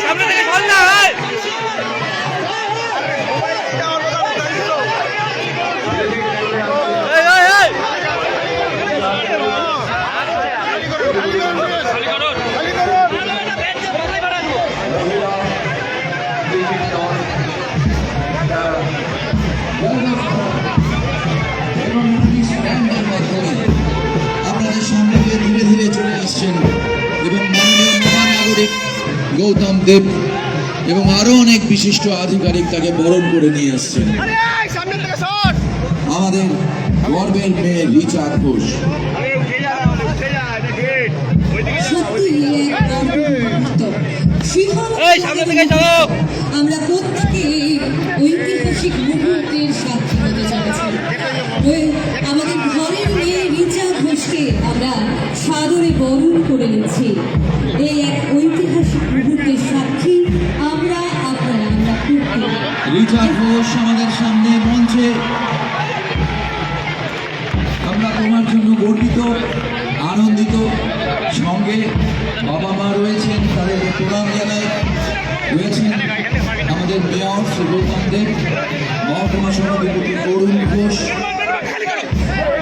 সামনে থেকে বল না আপনাদের সামনে ধীরে ধীরে চলে আসছেন এবং মাননীয় মহানাগরিক গৌতম দেব এবং আরো অনেক বিশিষ্ট আধিকারিক তাকে বরণ করে নিয়ে আসছেন। আমাদের গর্বের মেয়ে রিচা ঘোষ। আমরা প্রত্যেকে ঐতিহাসিক মুহূর্তের সাক্ষী হতে চলেছি। আমাদের ঘরের মেয়ে রিচা ঘোষকে আমরা সাদরে বরণ করে নিচ্ছি। এই এক ঐতিহাসিক মুহূর্তের সাক্ষী আমরা রিচা ঘোষ আমাদের সামনে মঞ্চে। আমরা তোমার জন্য গর্বিত, আনন্দিত। সঙ্গে বাবা মা রয়েছেন, তাদের প্রণাম জানাই। রয়েছেন আমাদের মেয়র শ্রী গৌতম দেব, মহকুমা সভাধিপতি Arun Ghosh,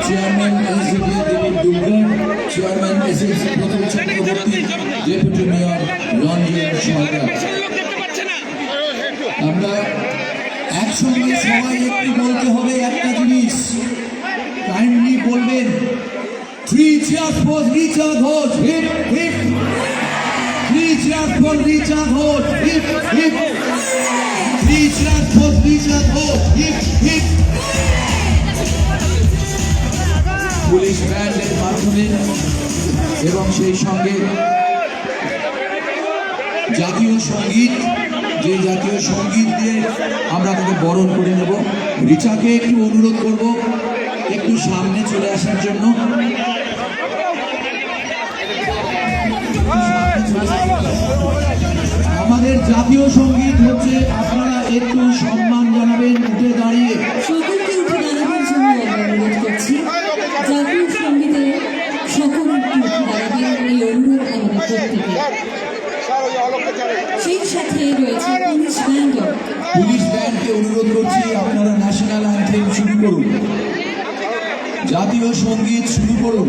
chairman SDP Dilip Durga, chairman SSC Pratul Chakraborty, deputy mayor Ranjan Sarkar. আমরা একসঙ্গে সবাই একটু বলতে হবে একটা জিনিস, কাইন্ডলি বলবেন, 3 cheers for Richa Ghosh, hip hip. 3 cheers for Richa Ghosh, hip hip. 3 cheers for Richa Ghosh, hip hip. Police ব্যান্ডের মাধ্যমে এবং সেই সঙ্গে জাতীয় সঙ্গীত, যে জাতীয় সঙ্গীত দিয়ে আমরা তাকে বরণ করে নেব। রিচাকে একটু অনুরোধ করব একটু সামনে চলে আসার জন্য। আমাদের জাতীয় সঙ্গীত হচ্ছে, আপনারা একটু সম্মান জানাবেন উঠে দাঁড়িয়ে। সকলকে উঠে দাঁড়াবার জন্য অনুরোধ করছি। জাতীয় সঙ্গীতে সকল দাঁড়াবেন, এই অনুরোধ আমাদের প্রত্যেকে। সেই সাথে রয়েছে পুলিশ ব্যান্ড। পুলিশ ব্যান্ডকে অনুরোধ করছি, আপনারা ন্যাশনাল অ্যান্থেম শুরু করুন, জাতীয় সঙ্গীত শুরু করুন।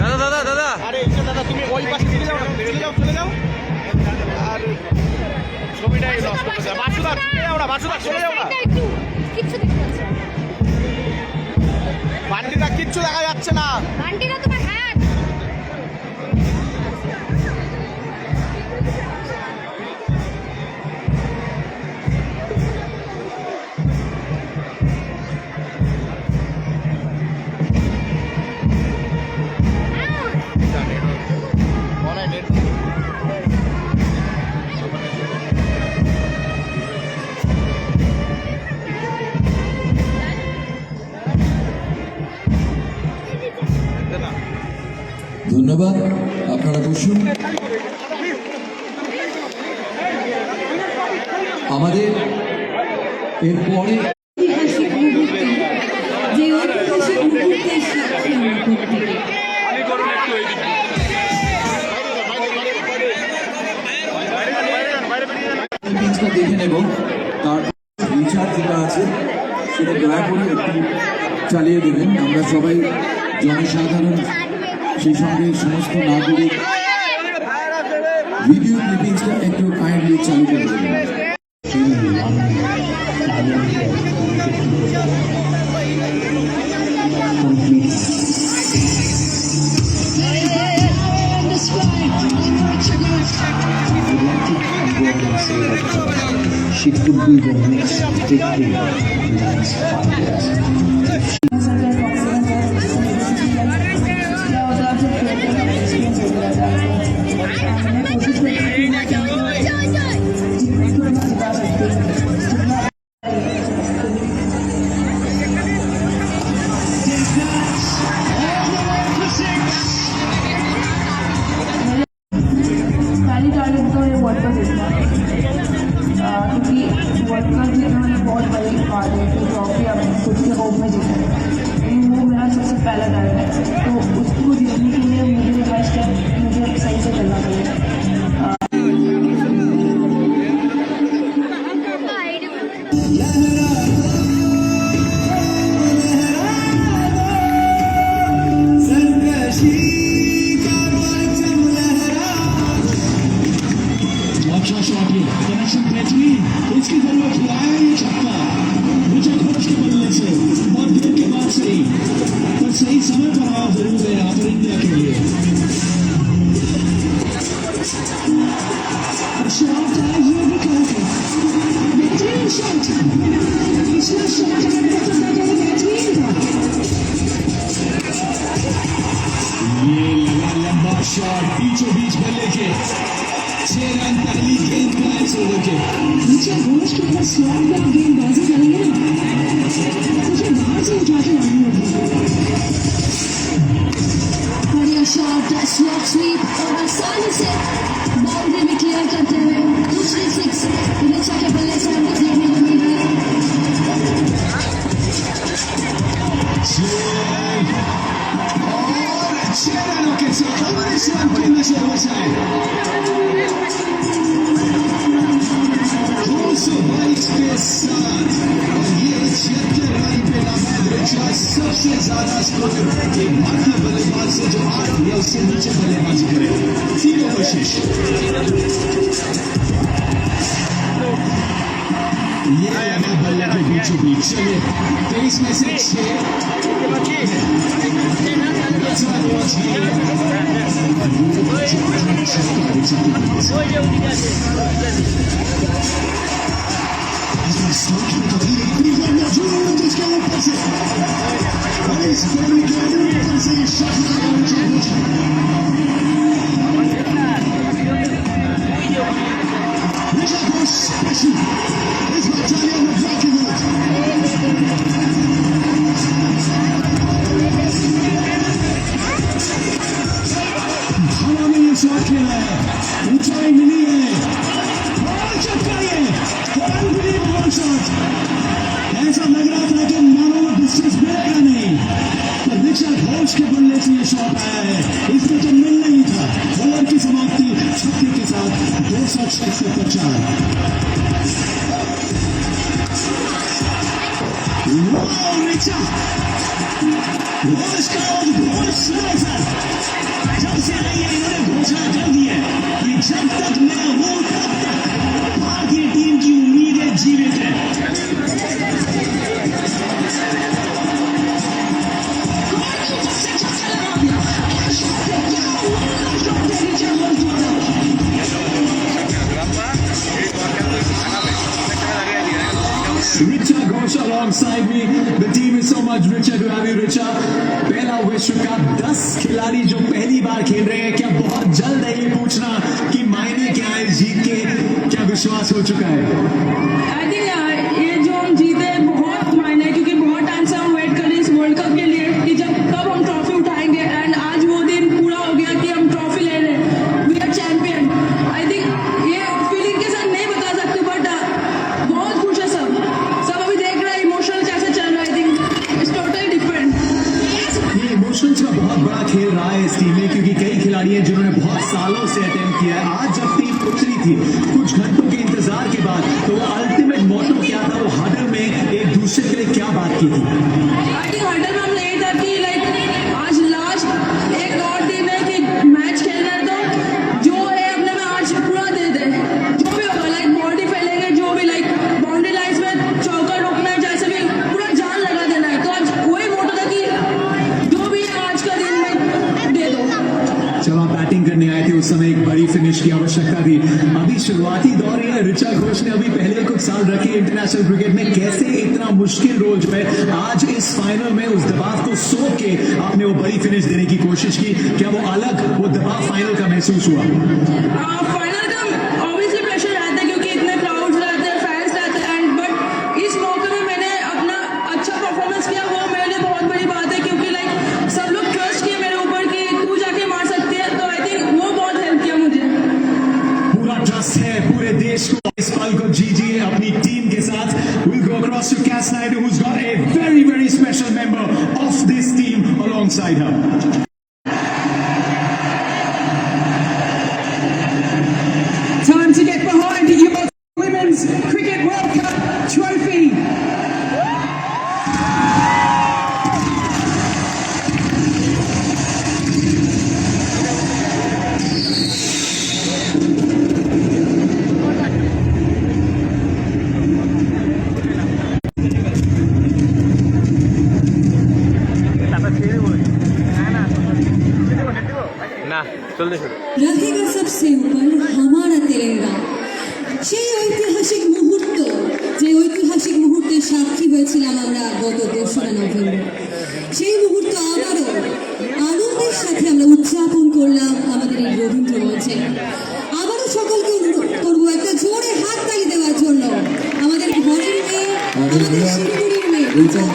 দাদা দাদা আরে দাদা তুমি ওই পাশে চলে যাও, চলে যাও আর ছবিটাই নষ্ট করে দাও। বাসুদা চলে যাও না, বাসুদা চলে যাও না, কিচ্ছু দেখতে পাচ্ছি না, বান্ডিটা কিচ্ছু দেখা যাচ্ছে না, বান্ডিটা তোমার হাত। ধন্যবাদ, আপনারা বসুন। আমাদের এরপরে ঐতিহাসিক মুহূর্তে, যে ঐতিহাসিক মুহূর্তের সাক্ষী আমরা প্রত্যেকে। দেখে নেব, তার রিচার্জ যেটা আছে সেটা দয়া করে একটু চালিয়ে দেবেন। আমরা সবাই জনসাধারণ, সেই সঙ্গে সমস্ত নাগরিক ভিডিও ক্লিপিংসটা একটু কাইন্ডলি চালু করে দেবেন। She could be the next big thing in the next 5 years. रहा है, तो उसको जीतने के लिए मुझे हर स्टेप मुझे सही से करना पड़ेगा। अच्छा शॉट ये कनेक्शन बेहतरीन, इसकी जरूरत हुआ है ये छक्का रिचर्ड घोष के बल्ले से बहुत देर के बाद सही, पर सही समय पर आया जरूर है यहाँ पर इंडिया के लिए। शॉट है ये भी करके बेहतरीन शॉट, पिछला शॉट है बेहतरीन था, ये लगा लंबा शॉट बीचों बीच बल्ले के 6 रन पहली गेंद का है सोलो के। रिचर्ड घोष के पास स्लॉट में आप गेंदबाजी करेंगे ना, मुझे बाहर से उठा के आनी होगी। बढ़िया शॉट, स्लॉट स्वीप और आसानी से बाउंड्री में क्लियर करते हुए दूसरी 6 रिचा के बल्ले से हमको देखने को मिल रही है। और 6 रनों के साथ हमारे साथ को नशे हो जाए 222 के साथ, और ये 76 रन पे नाबाद रिचा सबसे ज्यादा स्कोर एक भारतीय बल्लेबाज से जो 8 या उससे नीचे बल्लेबाजी करे। 0 कोशिश ये लगा बल्ले के बीचों बीच। चलिए 23 में से 6 खेला है, ऊंचाई मिली है और चक्का ये अनबिलीवेबल शॉट। ऐसा लग रहा था कि मानो डिस्टेंस मिलेगा नहीं, पर रिचर्ड घोष के बल्ले से ये शॉट आया है, इसमें तो मिलना ही था। ओवर की समाप्ति छक्के के साथ 206 से 50। घोष का घोष जब से आई है इन्होंने घोषणा कर दी है कि जब तक मैं हूं तब तक भारतीय टीम की उम्मीदें जीवित है। Richa Ghosh alongside me. The team is so much richer to have you, Richa. पहला विश्व कप 10 खिलाड़ी जो पहली बार खेल रहे हैं, क्या बहुत जल्द है ये पूछना कि मायने क्या है जीत के, क्या विश्वास हो चुका है? आई थिंक ये जो हम जीते बहुत मायने, क्योंकि बहुत टाइम से हम वेट कर रहे हैं इस वर्ल्ड कप के लिए कि जब कब हम ट्रॉफी उठाएंगे, एंड आज वो दिन पूरा हो गया कि हम ट्रॉफी ले रहे हैं। We are champion. I think ये फीलिंग के साथ नहीं बता सकते, बट बहुत खुश है सब अभी देख रहे हैं इमोशनल कैसे चल रहा है। I think it's totally different. ये इमोशंस का बहुत बड़ा खेल रहा है इस टीम में, क्योंकि कई खिलाड़ी हैं जिन्होंने बहुत सालों से अटेम्प्ट किया है। आज जब टीम उतरी थी कुछ घंटों के इंतजार के बाद, तो वो अल्टीमेट मोटो क्या था, वो हडल में एक दूसरे के लिए क्या बात की थी? आई थिंक हडल में हम यही था कि लाइक आज लास्ट एक और दिन है कि मैच खेलना है, तो जो है अपने में आज पूरा दे दे, जो भी होगा लाइक बॉडी फैलेंगे, जो भी लाइक बाउंड्री लाइंस में चौका रोकना है, जैसे भी पूरा जान लगा देना है। तो आज वही मोटो था कि जो भी है आज का दिन में दे दो। जब आप बैटिंग करने आए थे उस समय एक बड़ी फिनिश की आवश्यकता थी। अभी शुरुआती दौर है, रिचा घोष ने अभी पहले कुछ साल रखे इंटरनेशनल क्रिकेट में, कैसे इतना मुश्किल रोल जो है आज इस फाइनल में उस दबाव को सो के आपने वो बड़ी फिनिश देने की कोशिश की, क्या वो अलग वो दबाव फाइनल का महसूस हुआ? फाइनल का ऑब्वियसली प्रेशर रहता है क्योंकि इतने क्राउड्स रहते हैं, फैंस रहते हैं, एंड बट इस मौके में मैंने अपना अच्छा परफॉर्मेंस किया, वो मेरे लिए बहुत बड़ी बात है, क्योंकि लाइक सब लोग ट्रस्ट किए मेरे ऊपर कि तू जाके मार सकती है। तो आई थिंक वो बहुत हेल्प किया मुझे। पूरा ट्रस्ट है पूरे देश को, इस पल को जीजिए अपनी टीम के साथ। We'll go across to Cass Naidoo, who's got a very, very special member of this team alongside side up. Time to get behind your Women's Cricket World Cup trophy. না চলতে শুরু रहेगा सबसे ऊपर हमारा तिरंगा সেই ঐতিহাসিক মুহূর্ত যে ঐতিহাসিক মুহূর্তের সাক্ষী হয়েছিলাম আমরা গত 2রা নভেম্বর সেই মুহূর্ত আবারও আনন্দের সাথে আমরা উদযাপন করলাম আমাদের এই রবীন্দ্র মঞ্চে আবারও সকলকে অনুরোধ করবো একটা জোরে হাততালি দেওয়ার জন্য আমাদের ঘরের মেয়ে আমাদের শিলিগুড়ির মেয়ে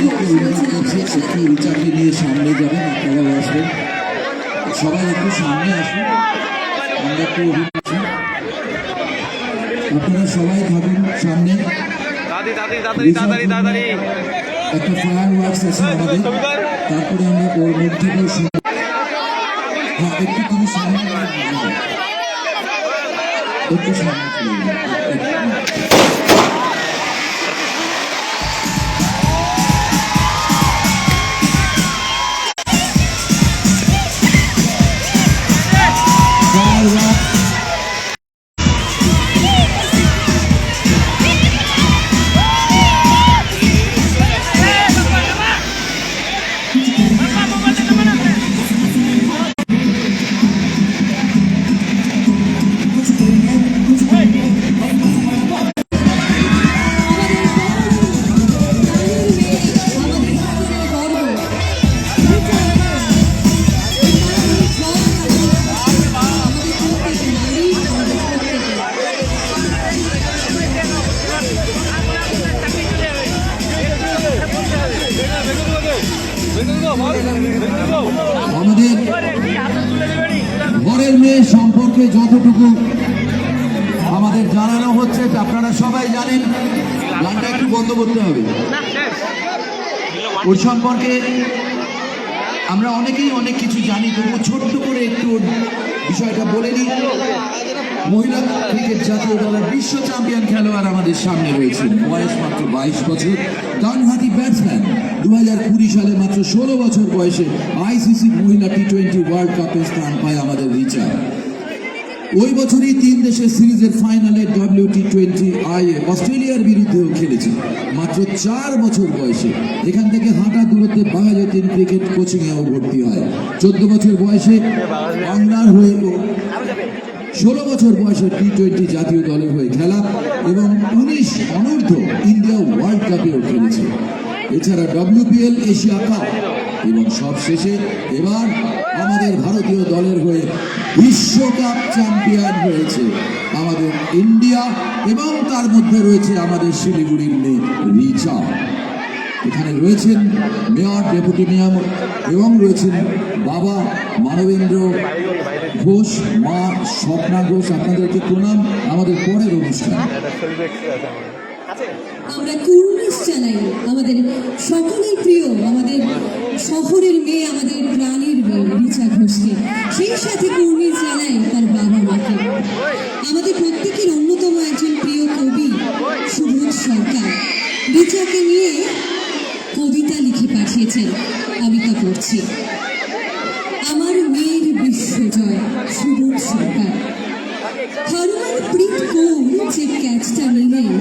একটু রিচাকে নিয়ে সামনে যাবেন, আপনারাও আসবেন, সবাই একটু সামনে আসুন, আমরা একটু আপনারা সবাই থাকুন সামনে। দাদি দাদি তাড়াতাড়ি তাড়াতাড়ি তাড়াতাড়ি একটা ফায়ার ওয়ার্কস আছে আমাদের, তারপরে আমরা ওর মধ্যে হ্যাঁ একটু তুমি সামনে একটু সামনে চলে যাবেন। আমাদের ঘরের মেয়ে সম্পর্কে যতটুকু আমাদের জানানো হচ্ছে আপনারা সবাই জানেন, গানটা একটু বন্ধ করতে হবে। ওর সম্পর্কে আমরা অনেকেই অনেক কিছু জানি, তবু ছোট্ট করে একটু ওর বিষয়টা বলে নিই। মহিলা ক্রিকেট জাতীয় দলের বিশ্ব চ্যাম্পিয়ন খেলোয়াড় আমাদের সামনে রয়েছেন, বয়স মাত্র 22 বছর, ডানহাতি ব্যাটসম্যান। 2020 সালে মাত্র 16 বছর বয়সে আইসিসি মহিলা টি20 ওয়ার্ল্ড কাপে স্থান পায় আমাদের রিচা। ওই বছরই 3 দেশের সিরিজের ফাইনালে WT20I অস্ট্রেলিয়ার বিরুদ্ধেও খেলেছে মাত্র 4 বছর বয়সে। এখান থেকে হাঁটা দূরত্বে বাঘাযতীন ক্রিকেট কোচিংয়েও ভর্তি হয়। 14 বছর বয়সে বাংলার হয়ে 16 বছর বয়সে টি20 জাতীয় দলের হয়ে খেলা এবং 19 অনূর্ধ্ব ইন্ডিয়া ওয়ার্ল্ড কাপেও খেলেছে। এছাড়া WPL এশিয়া কাপ এবং সবশেষে এবার আমাদের ভারতীয় দলের হয়ে বিশ্বকাপ চ্যাম্পিয়ন হয়েছে আমাদের ইন্ডিয়া, এবং তার মধ্যে রয়েছে আমাদের শিলিগুড়ির মেয়ে রিচা। এখানে রয়েছেন মেয়র, ডেপুটি মেয়র এবং রয়েছেন বাবা মানবেন্দ্র ঘোষ, মা স্বপ্না ঘোষ। আপনাদেরকে প্রণাম। আমাদের পরের অনুষ্ঠান আমরা কুর্নিশ জানাই আমাদের সকলের প্রিয়, আমাদের শহরের মেয়ে, আমাদের প্রাণের মেয়ে রিচা ঘোষকে। সেই সাথে কুর্নিশ জানাই তার বাবা মাকে। আমাদের প্রত্যেকের অন্যতম একজন প্রিয় কবি সুবোধ সরকার রিচাকে নিয়ে কবিতা লিখে পাঠিয়েছেন, আমি তা পড়ছি। আমার মেয়ের বিশ্বজয়, সুবোধ সরকার। হরমনপ্রীত কৌর যে ক্যাচটা নিলেন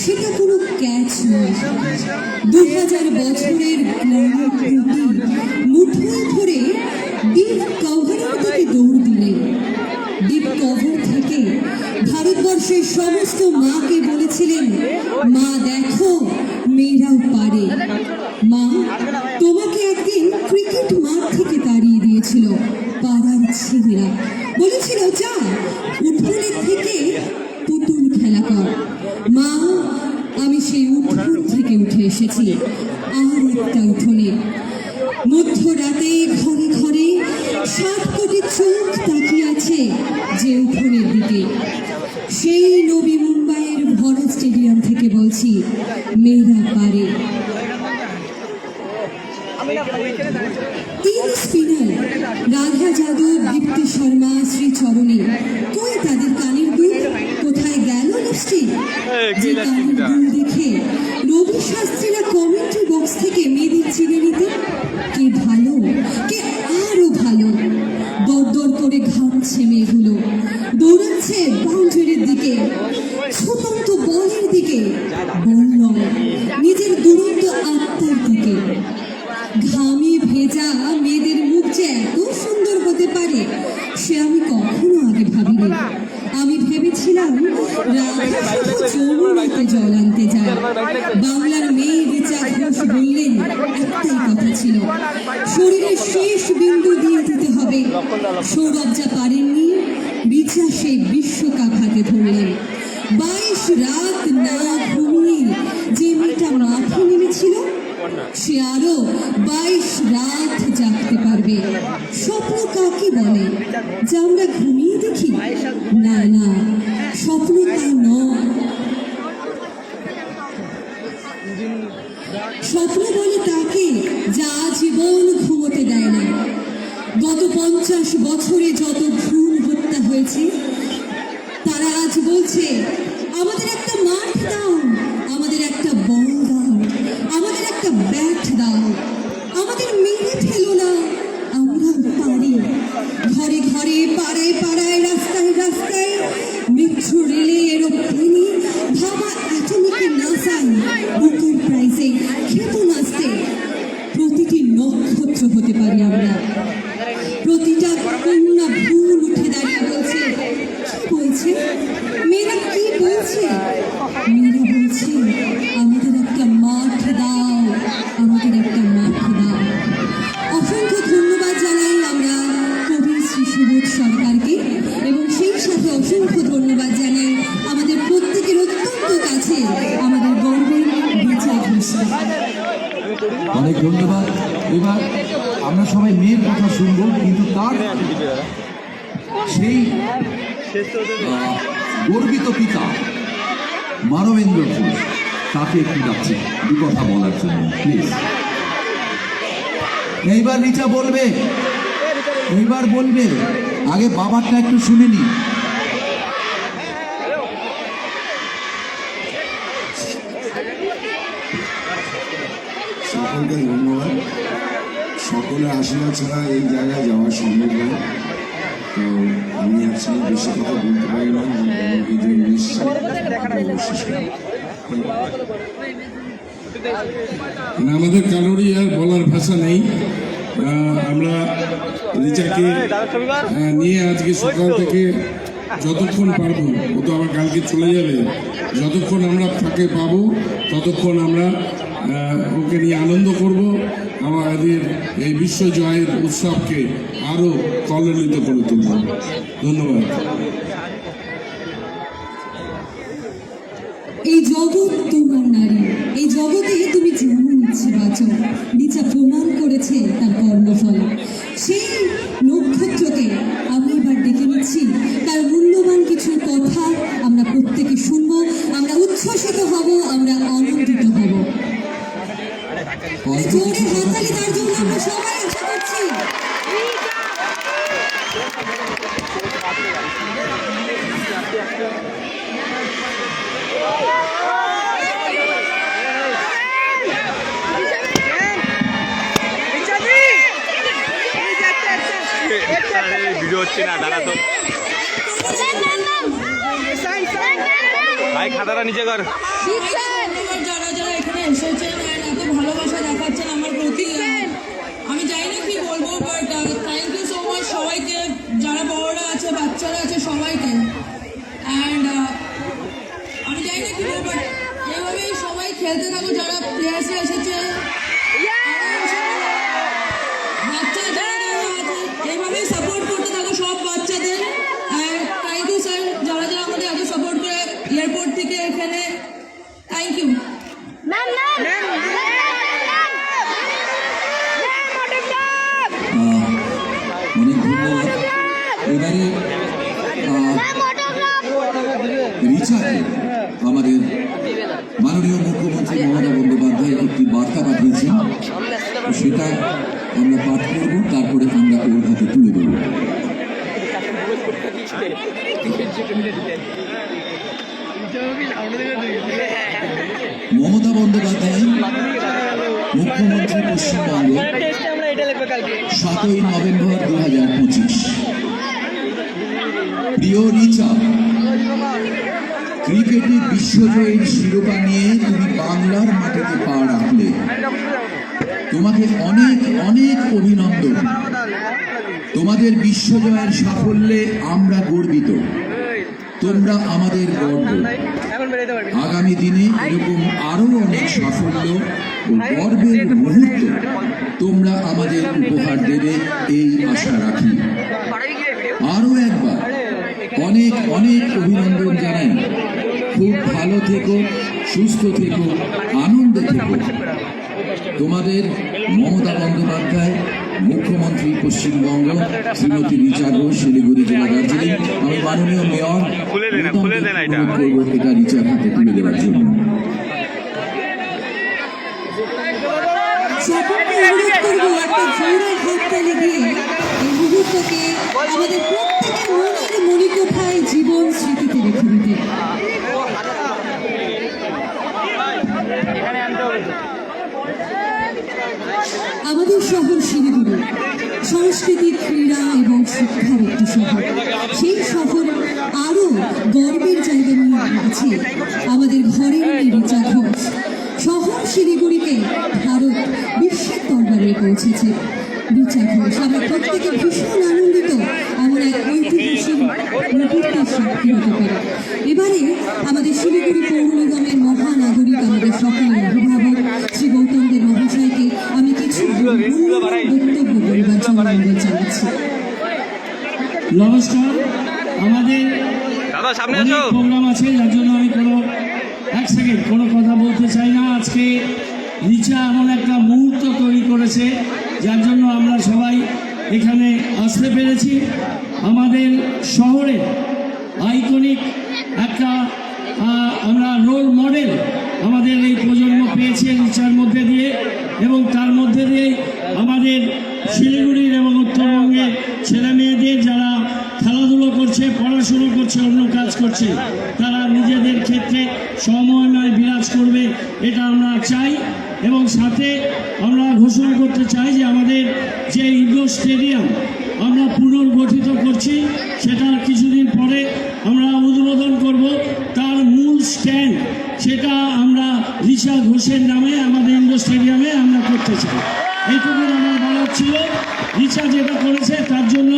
সেটা কোনো ক্যাচ নয়। 2000 বছরের মুঠোয় ধরে ডিপ কভারের দিকে দৌড় দিলেন। ডিপ কভার থেকে ভারতবর্ষের সমস্ত মাকে বলেছিলেন, মা দেখো মেয়েরাও পারে। মা তোমাকে একদিন ক্রিকেট মাঠ থেকে তাড়িয়ে দিয়েছিল পাড়ার ছেলেরা, বলেছিল যা উঠোনের থেকে পুতুল খেলা কর। মা আমি সেই উঠোন থেকে উঠে এসেছি আর একটা উঠোনে। মধ্যরাতে ঘরে ঘরে 7 কোটি চোখ তাকিয়ে আছে যে উঠোনের দিকে। সেই নবী মুম্বাইয়ের ভরত স্টেডিয়াম থেকে বলছি, মেয়েরা পারে। 3 রাধা যাদব, দীপ্তি শর্মা, শ্রী চরণী, কই তাদের কানের দুল? কোথায় গেল লিপস্টিক? যে কানের দুল দেখে রবি শাস্ত্রীরা কমেন্ট্রি বক্স থেকে মেয়েদের চিনে নিতে, কে ভালো, কে আরো ভালো। দরদর করে ঘামছে মেয়েগুলো, দৌড়াচ্ছে বাউন্ডারির দিকে, ছুটন্ত বলের দিকে, বল নয়, নিজের দুরন্ত আত্মার দিকে। ঘামে ভেজা মেয়েদের মুখ যে এত সুন্দর হতে পারে সে আমি কখনো আগে ভাবিনি। আমি ভেবেছিলাম রাধা শুধু যমুনাতে জল আনতে যায়। বাংলার মেয়ে রিচা ঘোষ বললেন একটাই কথা ছিল, শরীরের শেষ বিন্দু দিয়ে দিতে হবে। সৌরভ যা পারেননি, রিচা সেই বিশ্বকাপ হাতে ধরলেন। 22 রাত না ঘুমিয়ে যে মেয়েটা মাঠে নেমেছিল সে আরো 22 রাত জাগতে পারবে। স্বপ্ন কাকে বলে? যা আমরা ঘুমিয়ে দেখি? না না, স্বপ্ন তা নয়। স্বপ্ন বলে তাকে যা জীবন ঘুমোতে দেয় না। গত 50 বছরে যত ভ্রূণ হত্যা হয়েছে তারা আজ বলছে আমাদের একটা মাঠ দাও, আমাদের একটা বল দাও, আমাদের একটা ব্যাট দাও, আমাদের মেরে ফেলো না, আমরা পারি। ঘরে ঘরে, পাড়ায় পাড়ায়, রাস্তায় রাস্তায়, মেট্রো রেলে, এরোপ্লেনে, ভাবা অ্যাটমিকে নাসায়, বুকের প্রাইজে, ক্ষেপণাস্ত্রে প্রতিটি নক্ষত্র হতে পারি আমরা। প্রতিটা কন্যা ভ্রূণ উঠে দাঁড়িয়ে বলছে, কি বলছে মেয়েরা, কি বলছে? মেয়েরা বলছে আমাদের একটা মাঠ দাও, আমাদের একটা মাঠ দাও। অসংখ্য ধন্যবাদ জানাই আমরা কবি শ্রী সুবোধ সরকারকে, এবং সেই সাথে অসংখ্য ধন্যবাদ জানাই আমাদের প্রত্যেকের অত্যন্ত কাছে আমাদের গর্বের রিচা ঘোষকে। অনেক ধন্যবাদ। এবার আমরা সবাই মেয়ের কথা শুনবো, কিন্তু তার সেই গর্বিত পিতা মানবেন্দ্র ঘোষ তাকে একটু ডাকছি দু কথা বলার জন্য, প্লিজ। এইবার রিচা বলবে, এইবার বলবে, আগে বাবারটা একটু শুনে নি। সকলকে ধন্যবাদ। সকলের আশীর্বাদ ছাড়া এই জায়গায় যাওয়া সম্ভব নয়। তো আমি অ্যাকচুয়ালি বেশি কথা বলতে পারি না, এই যে আমাদের কারোরই আর বলার ভাষা নেই। আমরা রিচাকে নিয়ে আজকে সকাল থেকে যতক্ষণ পারবো, ও তো আবার কালকে চলে যাবে, যতক্ষণ আমরা তাকে পাবো ততক্ষণ আমরা ওকে নিয়ে আনন্দ করব, আমাদের এই বিশ্ব জয়ের উৎসবকে আরো কল্লোলিত করে তুলব। ধন্যবাদ। এই জগৎ তোমার নারী, এই জগতে তুমি যেমন ইচ্ছে বাঁচো। রিচা প্রমাণ করেছে তার কর্মফল। সেই নক্ষত্রকে আমি এবার ডেকে নিচ্ছি, তার মূল্যবান কিছু কথা আমরা প্রত্যেকে শুনবো, আমরা উচ্ছ্বসিত হব, আমরা আনন্দিত হব। জোরে হাততালি তার জন্য আমরা সবাই আশা করছি। ভিডিও হচ্ছে না, দাঁড়া তো ভাই, খাতাটা নিচে কর। যারা যারা এখানে এসেছেন এত ভালোবাসা দেখাচ্ছেন আমার প্রতি, আমি জানি না কি বলবো, but thank you so much সবাইকে, যারা বড়রা আছে, বাচ্চারা আছে, সবাইকে। অ্যান্ড আমি জানি না কি বলবো, বাট এভাবেই সবাই খেলতে থাকো, যারা প্লেয়ার্সরা এসেছে, বাচ্চা যারা আছে, এইভাবেই সাপোর্ট করতে থাকো সব বাচ্চাদের। অ্যান্ড থ্যাংক ইউ স্যার, যারা যারা আমাদের এত সাপোর্ট করে এয়ারপোর্ট থেকে এখানে, থ্যাংক ইউ। অনেক ধন্যবাদ। এবারে রিচাকে আমাদের মাননীয় মুখ্যমন্ত্রী মমতা বন্দ্যোপাধ্যায় একটি বার্তা পাঠিয়েছেন, সেটা আমরা পাঠ করব, তারপরে আমরা ওর হাতে তুলে মমতা বন্দ্যোপাধ্যায় মুখ্যমন্ত্রী পশ্চিমবঙ্গ 7ই নভেম্বর 2025। প্রিয় রিচা, ক্রিকেটে বিশ্বজয়ের শিরোপা নিয়ে তুমি বাংলার মাটিতে পা রাখলে, তোমাকে অনেক অনেক অভিনন্দন। তোমাদের বিশ্বজয়ের সাফল্যে আমরা গর্বিত, তোমরা আমাদের গর্ব। আগামী দিনে এরকম আরো অনেক সাফল্য ও গর্বের মুহূর্ত তোমরা আমাদের উপহার দেবে এই আশা রাখি। আরো একবার অনেক অনেক অভিনন্দন জানাই। খুব ভালো থেকো, সুস্থ থেকো, আনন্দে থেকো। তোমাদের মমতা বন্দ্যোপাধ্যায়, মুখ্যমন্ত্রী পশ্চিমবঙ্গ, শ্রীমতী রিচা ঘোষ, শিলিগুড়ি জেলা, দার্জিলিং। আমি মাননীয় মেয়র করবো এটা রিচার হাতে তুলে দেওয়ার জন্য। সকলকে অনুরোধ করবো একটা জোরে হাততালি দিয়ে এই মুহূর্তকে আমাদের প্রত্যেকের মনের মণিকোঠায় জীবন স্মৃতিতে রেখে দিতে। আমাদের শহর শিলিগুড়ি সংস্কৃতি, ক্রীড়া এবং শিক্ষার একটি শহর। সেই শহর আরো গর্বের জায়গা নিয়ে আছে আমাদের ঘরের মেয়ে রিচা ঘোষ। শহর শিলিগুড়িকে ভারত বিশ্বের দরবারে পৌঁছেছে রিচা ঘোষ। আমরা প্রত্যেকে ভীষণ আনন্দিত এমন এক ঐতিহাসিক মুহূর্তের সাক্ষী হতে পারে। এবারে আমাদের শিলিগুড়ি পৌর নিগমের মহানাগরিক, আমাদের সকলের অভিভাবক শ্রী গৌতম দেব মহাশয়কে আমি কিছু মূল্যবান বক্তব্য বলবার জন্য অনুরোধ জানাচ্ছি। নমস্কার। আমাদের অনেক প্রোগ্রাম আছে, যার জন্য আমি এক সেকেন্ড কোনো কথা বলতে চাই না। আজকে রিচা এমন একটা মুহূর্ত তৈরি করেছে, যার জন্য আমরা সবাই এখানে আসতে পেরেছি। আমাদের শহরে আইকনিক একটা আমরা রোল মডেল আমাদের এই প্রজন্ম পেয়েছে রিচার মধ্যে দিয়ে, এবং তার মধ্যে দিয়ে আমাদের শিলিগুড়ির এবং উত্তরবঙ্গের ছেলে মেয়েদের যারা খেলাধুলো করছে, পড়াশুনো করছে, অন্য কাজ করছে, তারা নিজেদের ক্ষেত্রে সমন্বয় বিরাজ করবে, এটা আমরা চাই। এবং সাথে আমরা ঘোষণা করতে চাই যে আমাদের যে ইন্ডোর স্টেডিয়াম আমরা পুনর্গঠিত করছি, সেটা কিছুদিন পরে আমরা উদ্বোধন করব। তার মূল স্ট্যান্ড সেটা আমরা রিচা ঘোষের নামে আমাদের ইন্ডোর স্টেডিয়ামে আমরা করতে চাই। এইটুকু আমার বলার ছিল। রিচা যেটা করেছে তার জন্য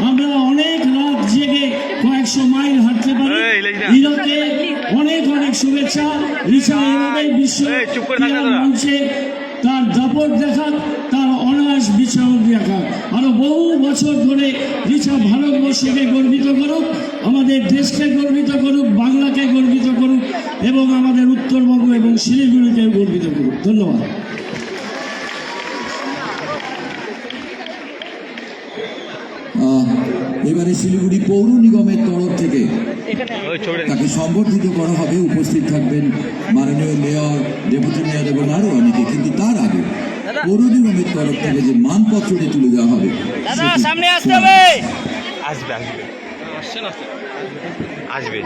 আমরা অনেক রাত জেগে কয়েকশো মাইল হাঁটতে পারি। রিচাকে অনেক অনেক শুভেচ্ছা। রিচা এভাবে বিশ্ব মঞ্চে তার দাপট দেখাক, তার অনায়াস বিচরণ দেখাক। আরো বহু বছর ধরে রিচা ভারতবর্ষকে গর্বিত করুক, আমাদের দেশকে গর্বিত করুক, বাংলাকে গর্বিত করুক, এবং আমাদের উত্তরবঙ্গ এবং শিলিগুড়িকে গর্বিত করুক। ধন্যবাদ। এবারে শিলিগুড়ি পৌর নিগমের তরফ থেকে তাকে সম্বর্ধিত করা হবে। উপস্থিত থাকবেন মাননীয় মেয়র, ডেপুটি মেয়র এবং আরো অনেকে। কিন্তু তার আগে পৌর নিগমের তরফ থেকে যে মানপত্রটি তুলে দেওয়া হবে, সামনে আসতে হবে। আসবে আসবে আসবে।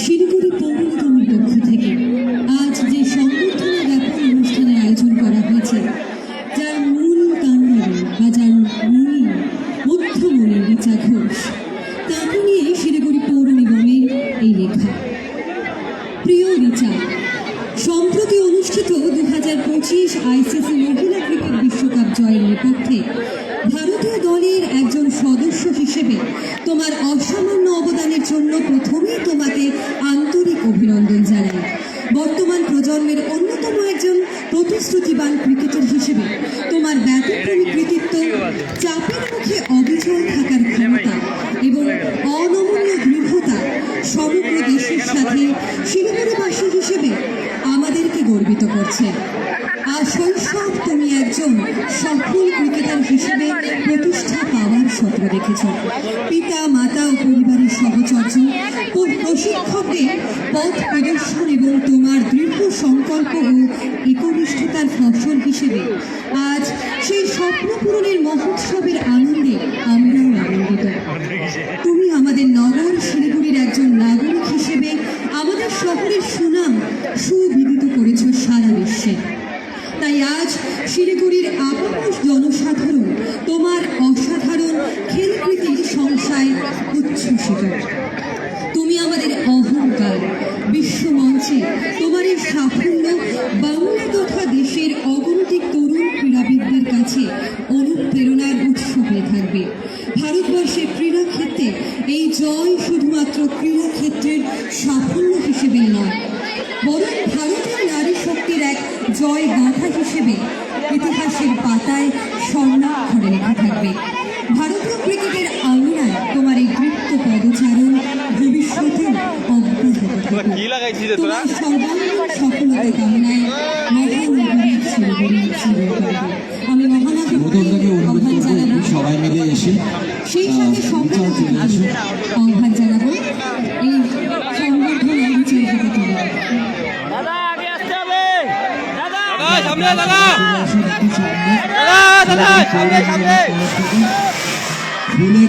শিলিগুড়ি পৌর নিগমের পক্ষ থেকে আজ যে সংবর্ধনা জ্ঞাপন অনুষ্ঠানের আয়োজন করা হয়েছে, যার মূল কাণ্ডারী বা যার মধ্যমণি রিচা ঘোষ, তাকে নিয়ে শিলিগুড়ি পৌর নিগমের এই লেখা। প্রিয় রিচা, সম্প্রতি অনুষ্ঠিত 2025 আইসিসি মহিলা ক্রিকেট বিশ্বকাপ জয়ের নেপথ্যে ভারতীয় দলের একজন সদস্য হিসেবে তোমার অসামান্য অবদানের জন্য প্রথমেই তোমাকে আন্তরিক অভিনন্দন জানাই। বর্তমান প্রজন্মের অন্যতম একজন প্রতিশ্রুতিবান ক্রিকেটার হিসেবে তোমার ব্যতিক্রমী কৃতিত্ব, চাপের মুখে অবিচল থাকার ক্ষমতা এবং অনমনীয় দৃঢ়তা সমগ্র দেশের সাথে শিলিগুড়িবাসী হিসেবে আমাদেরকে গর্বিত করছে। আর শৈশব তুমি একজন সফল ক্রিকেটার হিসেবে প্রতিষ্ঠা পাওয়ার স্বপ্ন দেখেছ। পিতা, মাতা ও পরিবারের সহচর্য ও প্রশিক্ষকদের পথ প্রদর্শন এবং তোমার দৃঢ় সংকল্প ও একনিষ্ঠতার ফসল হিসেবে আজ সেই স্বপ্ন পূরণের মহোৎসবের আনন্দে আমরাও আনন্দিত। তুমি আমাদের নগর শিলিগুড়ির একজন নাগরিক হিসেবে আমাদের শহরের সুনাম সুবিদিত করেছ সারা বিশ্বে। তাই আজ শিলিগুড়ির আপামর জনসাধারণ তোমার অসাধারণ খেলকৃতির সংখ্যায় উচ্ছ্বসিত। তুমি আমাদের অহংকার। বিশ্বমঞ্চে তোমার এই সাফল্য বাংলা তথা দেশের অগণিত তরুণ ক্রীড়াবিদদের কাছে অনুপ্রেরণার উৎস হয়ে থাকবে। ভারতবর্ষের ক্রীড়াক্ষেত্রে এই জয় শুধুমাত্র ক্রীড়াক্ষেত্রের সাফল্য হিসেবেই নয়, বরং ভারতীয় নারী শক্তির এক জয় গাথা হিসেবে ইতিহাসের পাতায় স্বর্ণাক্ষরে লেখা থাকবে। ভারতীয় ক্রিকেটের আঙিনায় তোমার এই দৃপ্ত পদচারণ ভবিষ্যতেও অব্যাহত থাকবে। তোমার সর্বাঙ্গীন সফলতা কামনায় মহানগরী শিলিগুড়ি চিরকাল। আমি মহানগরকে অনুরোধ করবো সবাই মিলে এসে সেই সাথে আহ্বান জানাবো এই সংবর্ধনা বিচার হাতে তুলে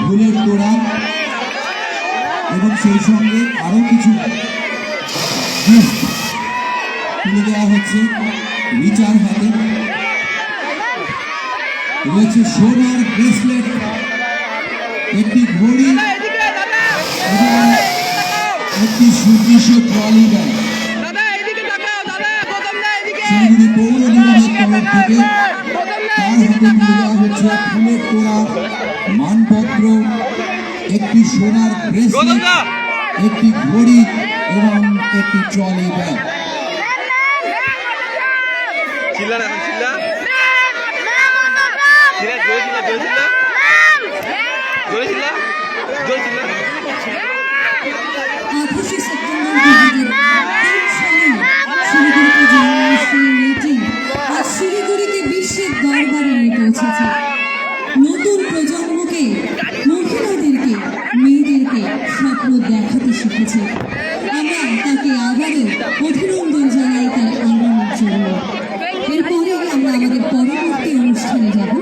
ফুলের তোড়া এবং সেই সঙ্গে আরো কিছু গিফট তুলে দেওয়া হচ্ছে রিচার হাতে। রয়েছে সোনার ব্রেসলেট, একটি ঘড়ি এবং একটি সুদৃশ্য ট্রলি ব্যাগ। শিলিগুড়ি পৌর নিগমের তরফ থেকে তার হাতে তুলে দেওয়া হচ্ছে ফুলের তোড়া, মানপত্র, একটি সোনার ব্রেসলেট, একটি ঘড়ি এবং একটি ট্রলি ব্যাগ। শিলিগুড়িকে বিশ্বের দরবারে নিয়ে পৌঁছেছে। নতুন প্রজন্মকে, মহিলাদেরকে, মেয়েদেরকে স্বপ্ন দেখাতে শিখেছে। আমরা তাকে আবারও অভিনন্দন জানাই তার আগমনের জন্য। এরপরে আমরা আমাদের পরবর্তী অনুষ্ঠানে যাব।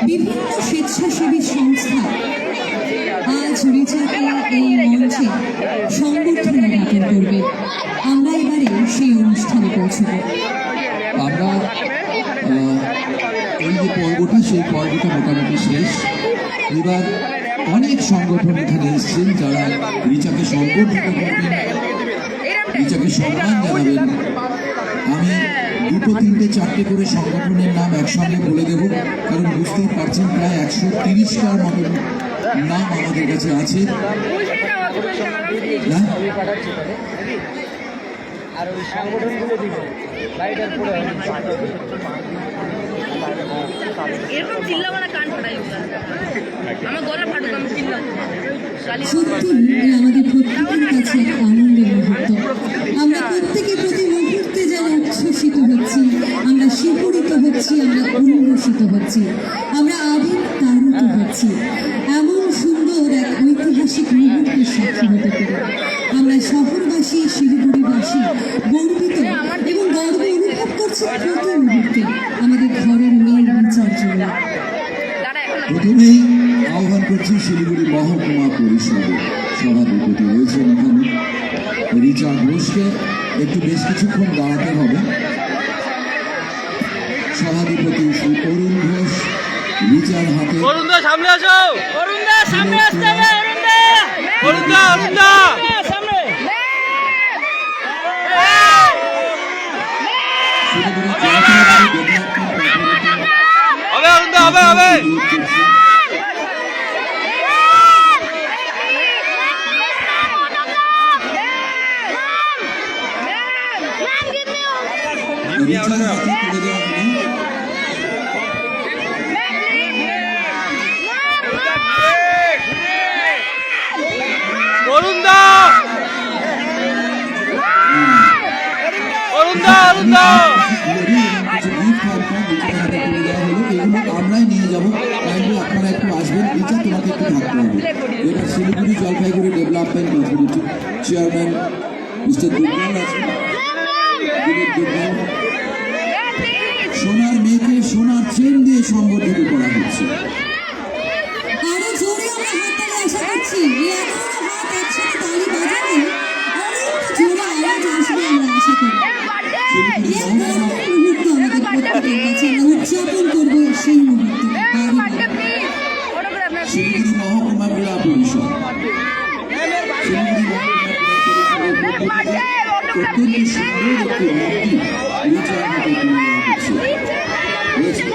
বিভিন্ন স্বেচ্ছাসেবী সংস্থা আজ রিচাকে এই মঞ্চে সংবর্ধনা জ্ঞাপন করবে। আমরা এবারে সেই অনুষ্ঠানে পৌঁছব। আমরা এই যে পর্বটা, সেই পর্বটা মোটামুটি শেষ। এবার অনেক সংগঠন এখানে এসছেন যারা রিচাকে সংবর্ধিত করবেন, রিচাকে সম্মান জানাবেন। আমি দুটো, তিনটে, চারটে করে সংগঠনের নাম একসঙ্গে বলে দেব, কারণ বুঝতেই পারছেন প্রায় 130টার মতন নাম আমাদের কাছে আছে। আর ওই সংগঠনগুলো দিবে লাইটার পড়ে এরকম চিল্লাবো না, কান ফাটাই আমার গলা ফাটুক, আমি চিল্লাবো। সত্যি আমাদের প্রত্যেকের কাছে এক আনন্দের মুহূর্ত। আমরা প্রত্যেকে প্রতি মুহূর্তে যেন উচ্ছ্বসিত হচ্ছি, আমরা শিহরিত হচ্ছি, আমরা উল্লসিত হচ্ছি, আমরা আবেগ তাড়িত হচ্ছি। এমন সুন্দর এক ঐতিহাসিক মুহূর্তের সাক্ষী হতে পেরে আমরা শহরবাসী, শিলিগুড়িবাসী গর্বিত এবং গর্ব অনুভব করছি প্রতি মুহূর্তে আমাদের ঘরের মেয়ের রিচার জন্য। প্রথমেই আহ্বান করছি শিলিগুড়ি মহকুমা পরিষদের সভাধিপতি রয়েছেন এখানে রিচা ঘোষকে। একটু বেশ কিছুক্ষণ দাঁড়াতে হবে। সভাধিপতি শ্রী অরুণ ঘোষ রিচার হাতে সামনে আসো, সামনে আসতে হবে। হবে আমরাই নিয়ে যাবো। আপনারা একটু আসবেন, রিচা তোমাকে একটু থাকতে হবে। এবার Siliguri Jalpaiguri development authority chairman mister Durgal আছেন। দিলীপ দুর্গাল। সোনার মেয়েকে সোনার চেন দিয়ে সংবর্ধিত করা হচ্ছে। আরো জোরে আমরা হাততালি আশা করছি। এই এতগুলো হাত একসাথে তালি বাজালে অনেক জোরে আওয়াজ আসবে আমরা আশা করি। শিলিগুড়ি এই মহকুমা মুহূর্ত আমাদের প্রত্যেকের কাছে আমরা উদযাপন করবো সেই মুহূর্তকে। শিলিগুড়ি মহকুমা ক্রীড়া পরিষদ শিলিগুড়ি মহকুমা ক্রীড়া পরিষদের পক্ষ থেকে অত্যন্ত সুন্দর একটি মূর্তি রিচার হাতে তুলে দেওয়া হচ্ছে। রয়েছে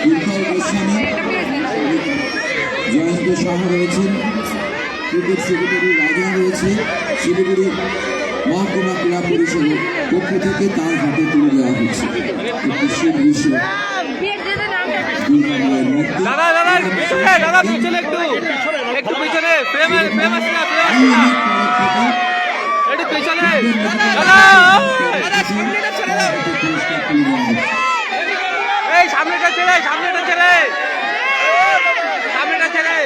দুর্গাল গোস্বামী, জয়ন্ত সাহা রয়েছেন, ক্রিকেট সেক্রেটারি রাজা রয়েছে। শিলিগুড়ি মহকুমা ক্রীড়া পরিষদের পক্ষ থেকে তার হাতে তুলে দেওয়া হচ্ছে একটি সুদৃশ্য দুর্গা মায়ের মূর্তি। দাদা পিছনে একটু পিছনে ফ্রেম আসছে না, একটু পিছনে এই সামনেটা ছেড়ে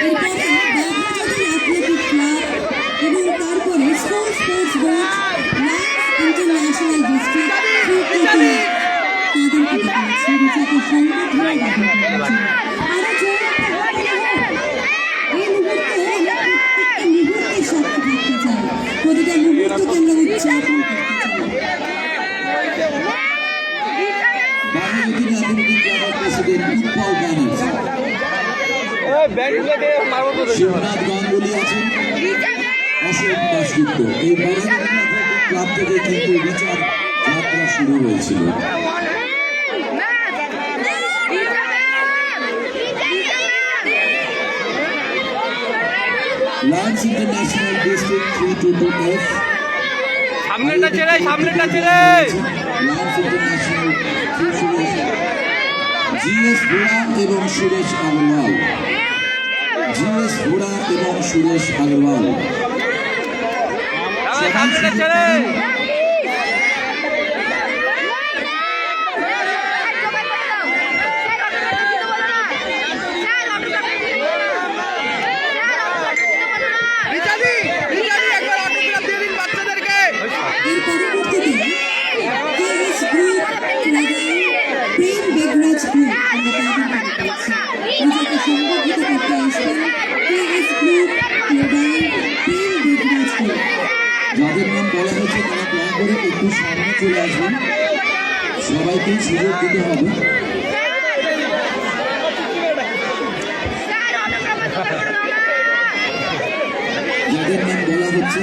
এরপরে বাঘাযতীন অ্যাথলেটিক ক্লাব এবং তারপরে স্পোর্টস বোর্ড ইন্টারন্যাশনাল ডিস্ট্রিক্ট তাদেরকে দেখাচ্ছি রিচাকে সংবর্ধনা জ্ঞাপন করার জন্য। আরো জোরে এই মুহূর্তে আমরা প্রত্যেকটা মুহূর্তের সাক্ষী থাকতে চাই, প্রতিটা মুহূর্তকে আমরা উদযাপন করতে চাই। বাঘাযতীন অ্যাথলেটিক ক্লাবের প্রেসিডেন্ট উৎপল ব্যানার্জি, শিবনাথ গাঙ্গুলি আছেন, অশোক দাশগুপ্ত। এই বাঘাযতীন অ্যাথলেটিক ক্লাব থেকে কিন্তু রিচার যাত্রা শুরু হয়েছিল। লায়ন্স ইন্টারন্যাশনাল ডিস্ট্রিক্ট 322F, সামনেটা ছেড়ে লায়ন্স ইন্টারন্যাশনাল জিএস ভোড়া এবং সুরেশ আগরওয়াল, সামনেটা ছেড়ে এর পরবর্তীতে কেএস গ্রুপ প্রেম বেগরাজ গ্রুপ আমরা তাদের পেয়েছি। নিজেকে সংগঠিত করতে আসবেন কেএস গ্রুপ প্রেম বেগরাজ গ্রুপ। যাদের নাম বলা হচ্ছে তারা দয়া করে একটু সামনে চলে আসবেন, সবাইকে সুযোগ দিতে হবে। যাদের নাম বলা হচ্ছে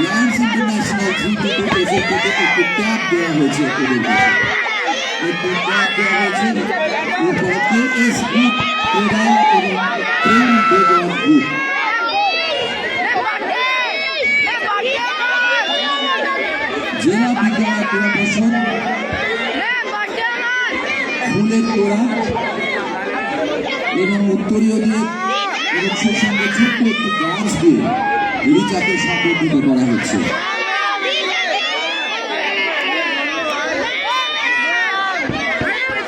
লায়ন্স ইন্টারন্যাশনাল 322 এর থেকে একটি ট্যাগ দেওয়া হয়েছে এদেরকে, একটি ট্যাগ দেওয়া হয়েছে। এরপরে কেএস গ্রুপ ক্রীড়া এবং প্রেম বেগরাজ গ্রুপ। জেলা বিদ্যালয় ক্রীড়া পরিষদ ফুলের তোড়া এবং উত্তরীয় দিয়ে এবং সেই সঙ্গে ছোট্ট একটি গাছ দিয়ে রিচাকে সংবর্ধিত করা হচ্ছে।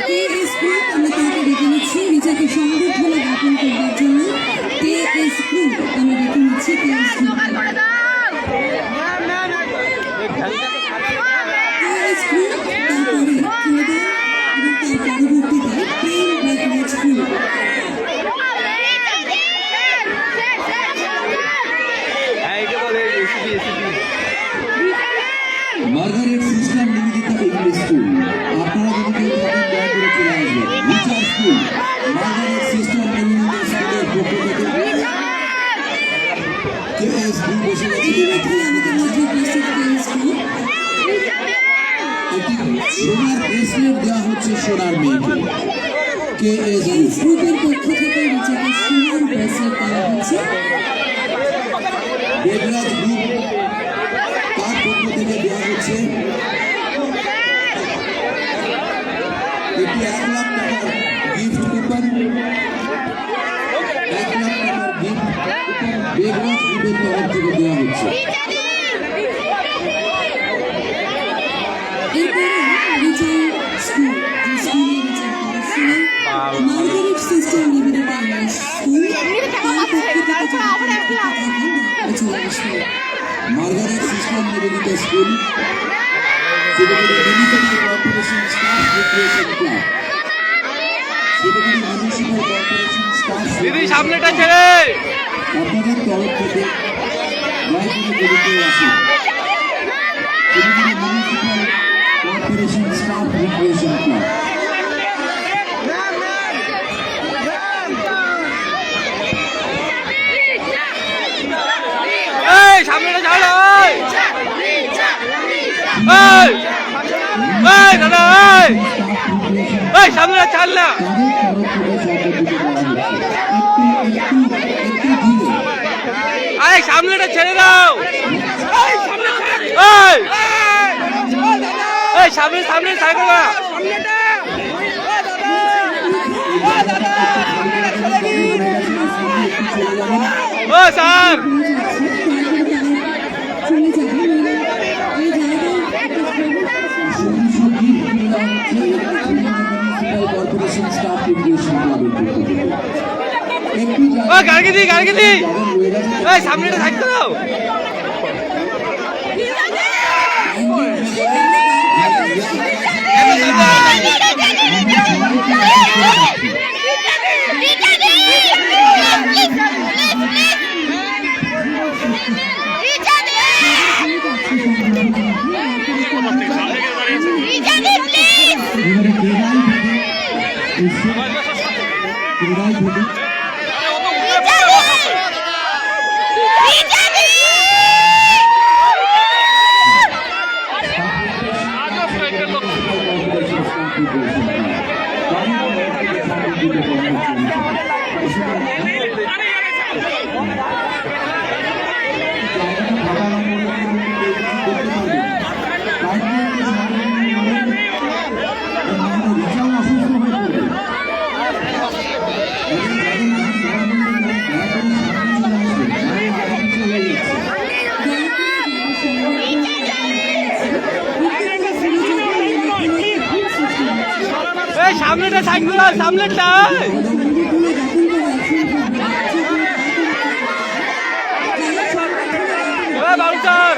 কেএস গ্রুপ আমরা তাকে ডেকে নিচ্ছি রিচাকে সংবর্ধনা জ্ঞাপন করবার জন্য। কেএস গ্রুপ আমরা ডেকে নিচ্ছি কেএস গ্রুপ। কেএস গ্রুপ তারপরে ক্রীড়া এবং তার পরবর্তীতে Prem Begraj group. Margaret sister Nivedita English school, আপনারা যদি কেউ থাকেন দয়া করে চলে আসবেন। রিচার স্কুল, মার্গারেট সিস্টার নিবেদিতা স্কুলের পক্ষ থেকে কেএস গ্রুপ এসে গেছে। ইতিমধ্যে আমাদের মধ্যে উপস্থিত কেএস গ্রুপ। একটি সোনার ব্রেসলেট দেওয়া হচ্ছে সোনার মেয়েকে। কেএস গ্রুপ কেএস গ্রুপের পক্ষ থেকে রিচাকে সোনার ব্রেসলেট দেওয়া হচ্ছে। বেগরাজ গ্রুপ তার পক্ষ থেকে দেওয়া হচ্ছে এটি 1 লাখ টাকার গিফট কুপন, 1 লাখ টাকার গিফট বেগরাজ গ্রুপের তরফ থেকে দেওয়া হচ্ছে। এরপরে রিচা স্কুল, যে স্কুলে রিচা পড়াশোনা, Margaret sister Nivedita English school, তার পক্ষ থেকে চলে আসলো। Margaret sister Nivedita school, Siliguri municipal corporation staff recreation club, Siliguri municipal corporation staff দিদি সামনেটা ছেড়ে আপনাদের তরফ থেকে দয়া করে গরিতে আসুন। Siliguri municipal corporation staff recreation club. এই সামনেটা ছাড়ো এই দাদা এই সামনেটা ছাড় না আরে সামনেটা ছেড়ে দাও এই সামনে সামনে সাইকেল না ও স্যার চলে যাবে এই জায়গায় কর্পোরেশন স্টাফ রিক্রিয়েশন ক্লাবের পক্ষ থেকে ও গাড়ি দি এই সামনেটা থাকতে দাও এই সামনেটা সাইকেল সামনেটা bouncer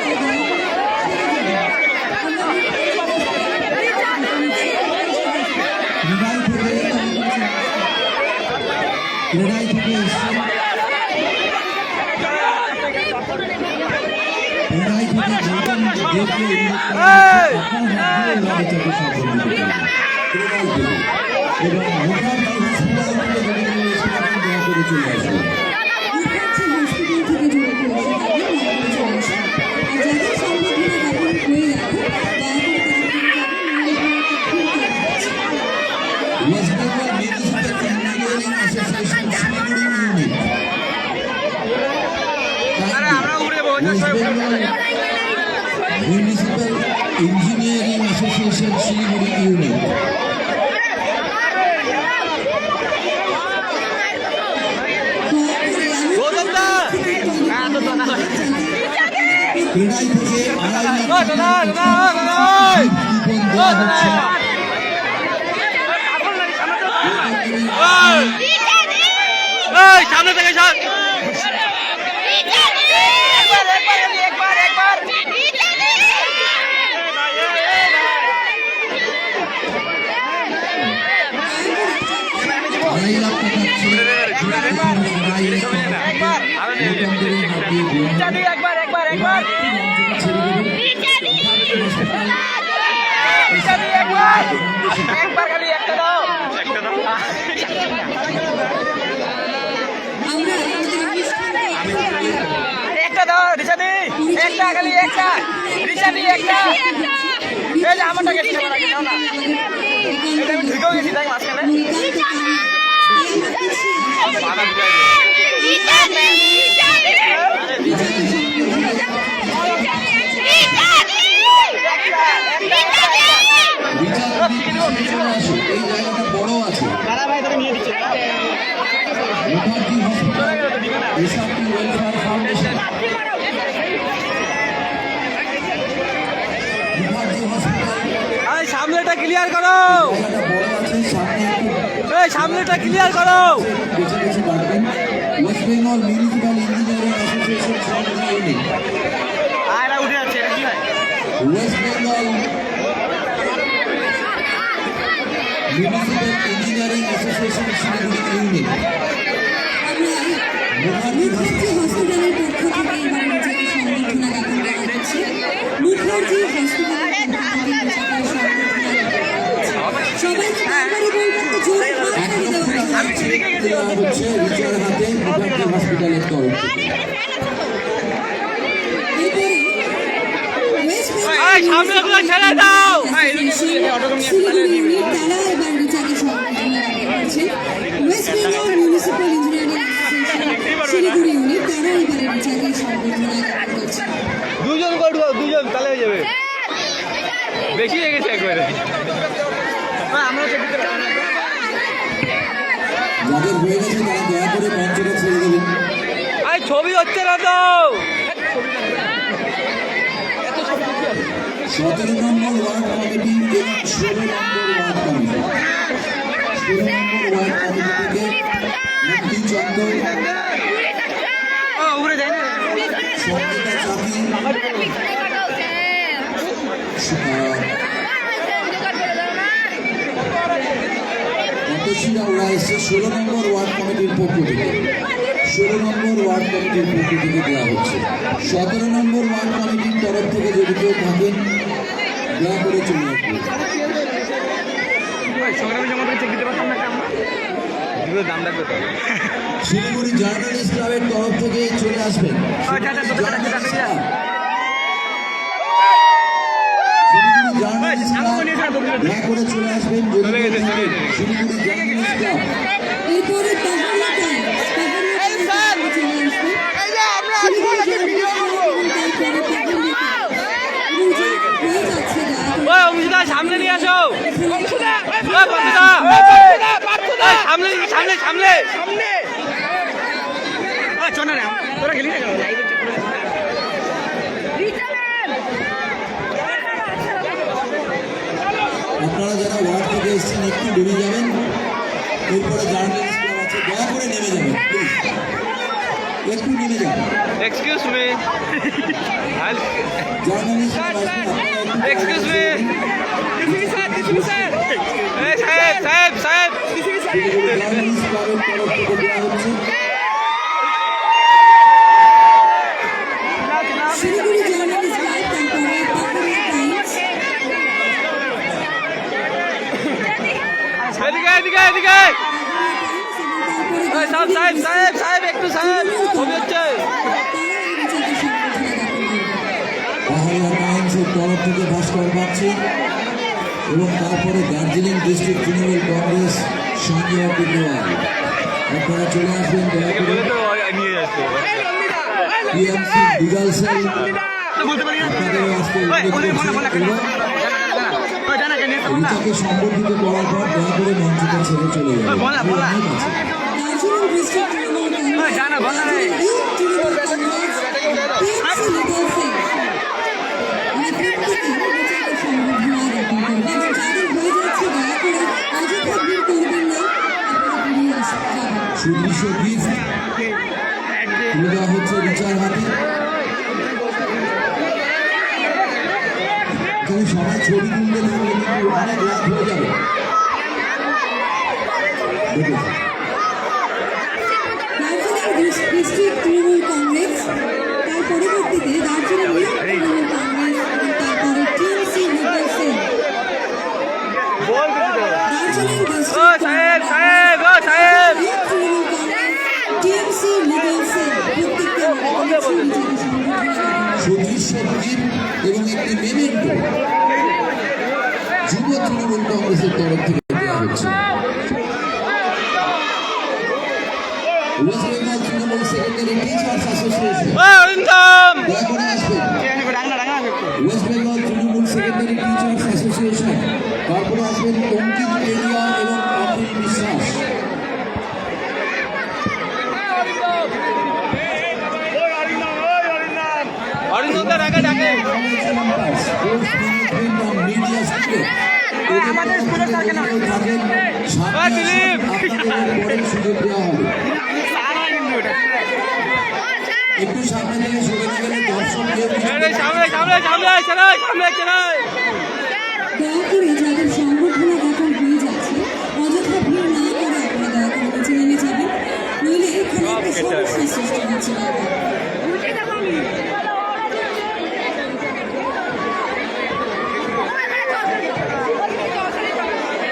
municipal engineering association Siliguri unit, ক্রীড়াই থেকে 2.5 লাখ সামনে থেকে সর একটা দাও রিচাদি একটা খালি একটা রিচাদি একটা এই যে আমারটা গেছে নাও না এটা আমি ঢুকেও গেছি তাই মাঝখানে এই ক্লিয়ার করো, জায়গাটা বড় আছে, সামনে একটু এই সামনেটা ক্লিয়ার করো। বেছে বেছে রাখবেন। West Bengal municipal engineering association সহযোগী ইউনিট, আয়রা উঠে যাচ্ছে, এটা কি হয়? West Bengal municipal engineering association Siliguri unit, Mukherjee হসপিটালের পক্ষ থেকে এবার নিজেকে সংবর্ধনা জ্ঞাপন করা হচ্ছে। মুখার্জি হসপিটালের পক্ষ থেকে নিজেকে সংবর্ধনা জ্ঞাপন করা হচ্ছে। সবাইকে বারবারই বলবো একটু জোরে হাততালি দেওয়ার জন্য। দেওয়া হচ্ছে রিচার হাতে মুখার্জি হসপিটালের তরফ থেকে। এরপরে ওয়েস্ট এই সামনেগুলো ছেড়ে দাও। শিলিগুড়ি ইউনিট তারা এবার রিচাকে সংবর্ধনা জ্ঞাপন করছে। West Bengal municipal engineering association Siliguri unit তারা এবারে রিচাকে সংবর্ধনা জ্ঞাপন করছে। দুজন করবো, দুজন তাহলে হয়ে যাবে, বেশি হয়ে গেছে একবারে। আমরা যাদের হয়ে গেছে তারা দয়া করে মঞ্চটা ছেড়ে দেবেন। ছবি হচ্ছে না তো। 17 নম্বর ওয়ার্ড কমিটি এবং 16 নম্বর ওয়ার্ড কমিটি, 16 নম্বর ওয়ার্ড কমিটি থেকে মুক্তি চন্দ্র, উড়ে যায় না। সঙ্গীতা চাকি, তপসিরা ওরা এসে 16 নম্বর ওয়ার্ড কমিটির পক্ষ থেকে, 16 নম্বর ওয়ার্ড কমিটির পক্ষ থেকে দেওয়া হচ্ছে। 17 নম্বর ওয়ার্ড কমিটির তরফ থেকে যদি কেউ থাকেন দয়া করে চলে আসবেন। শিলিগুড়ি জার্নালিস্ট ক্লাবের তরফ থেকে চলে আসবেন। Journalist club, Siliguri journalist club দয়া করে চলে আসবেন যদি কেউ থাকেন। শিলিগুড়ি জার্নালিস্ট ক্লাব, এরপরে তাহলে চলে আসবে শিলিগুড়ি ওই অংশীদার সামনে নিয়ে আসো। সামনে সামনে সামনে সামনে চল না, তোরা গেলি না। আপনারা যারা ওয়ার্ড থেকে এসেছেন একটু নেমে যাবেন। এরপরে জার্নালিস্ট ক্লাব আছে, দয়া করে নেমে যাবেন প্লিজ, একটু নেমে যাবেন। এক্সকিউজ মি, জার্নালিস্ট ক্লাব আছে, আপনারা একটু এক্সকিউজ মি, সাহেব সাহেব সাহেব, শিলিগুড়ি জার্নালিস্ট ক্লাবের তরফ থেকে দেওয়া হচ্ছে। শিলিগুড়ি জার্নালিস্ট ক্লাব, তারপরে পাবলিক টাইমস, এদিকে এদিকে এদিকে। সাহেব সাহেব সাহেব সাহেব একটু সাহেব, ছবি হচ্ছে। পাহাড়িয়া টাইমসের তরফ থেকে ভাস্কর পাচ্ছি এবং তারপরে দার্জিলিং ডিস্ট্রিক্ট তৃণমূল কংগ্রেস সঞ্জয় দেওয়াল। আপনারা চলে আসবেন দয়া করে। নিয়ে যাচ্ছে টিএমসি লিগাল সেল আপনাদেরও আসতে অনুরোধ করছি এবং রিচাকে সম্বর্ধিত করার পর দয়া করে মঞ্চটা ছেড়ে চলে যাবেন। অনেক আছে। Darjeeling district Trinamool Congress, Darjeeling youth Trinamool Congress, TMC legal sell, আমরা প্রত্যেকে রিচাকে সংবর্ধনা জ্ঞাপন করবো এবং যাদের হয়ে যাচ্ছে দয়া করে অযথা ভিড় করবেন না, আপনারা বেরিয়ে যাবেন। সুদৃশ্য গিফট তুলে দেওয়া হচ্ছে রিচার হাতে। এখানে সবাই ছবি তুলতে লাগলে কিন্তু অনেক লাভ হয়ে যাবে। দেখেছি। দার্জিলিং ডিস্ট্রিক্ট তৃণমূল কংগ্রেস, তার পরবর্তীতে দার্জিলিং ইউথ তৃণমূল কংগ্রেস এবং তারপরে TMC legal sell. Darjeeling district সাহেব সাহেব ও সাহেব, youth Trinamool Congress, TMC legal sell প্রত্যেককে সুদৃশ্য গিফট এবং একটি মেমেন্টো যুব তৃণমূল কংগ্রেসের তরফ থেকে দেওয়া হচ্ছে। West Bengal Trinamool secondary teachers association Arindam দয়া করে আসবেন। West Bengal Trinamool secondary teachers association, তারপরে আসবেন অঙ্কিত কেরিয়া এবং আপিল বিশ্বাস। অরিন্দম ডাকে ডাকে। মিডিয়া স্টুডেন্ট আমাদের স্কুলের স্যার কেন দিলীপ পরের সুযোগ দেওয়া হবে একটু সামনে থেকে সরে গেলে দর্শক সামনে সামনে সামনে চলাই সামনে চলাই দয়া করে যাদের সংগঠনে এখন হয়ে যাচ্ছে অযথা ভিড় না করে আপনারা দয়া করে নিচে নেমে যাবেন, নইলে এখানে একটা সমস্যার সৃষ্টি হচ্ছে।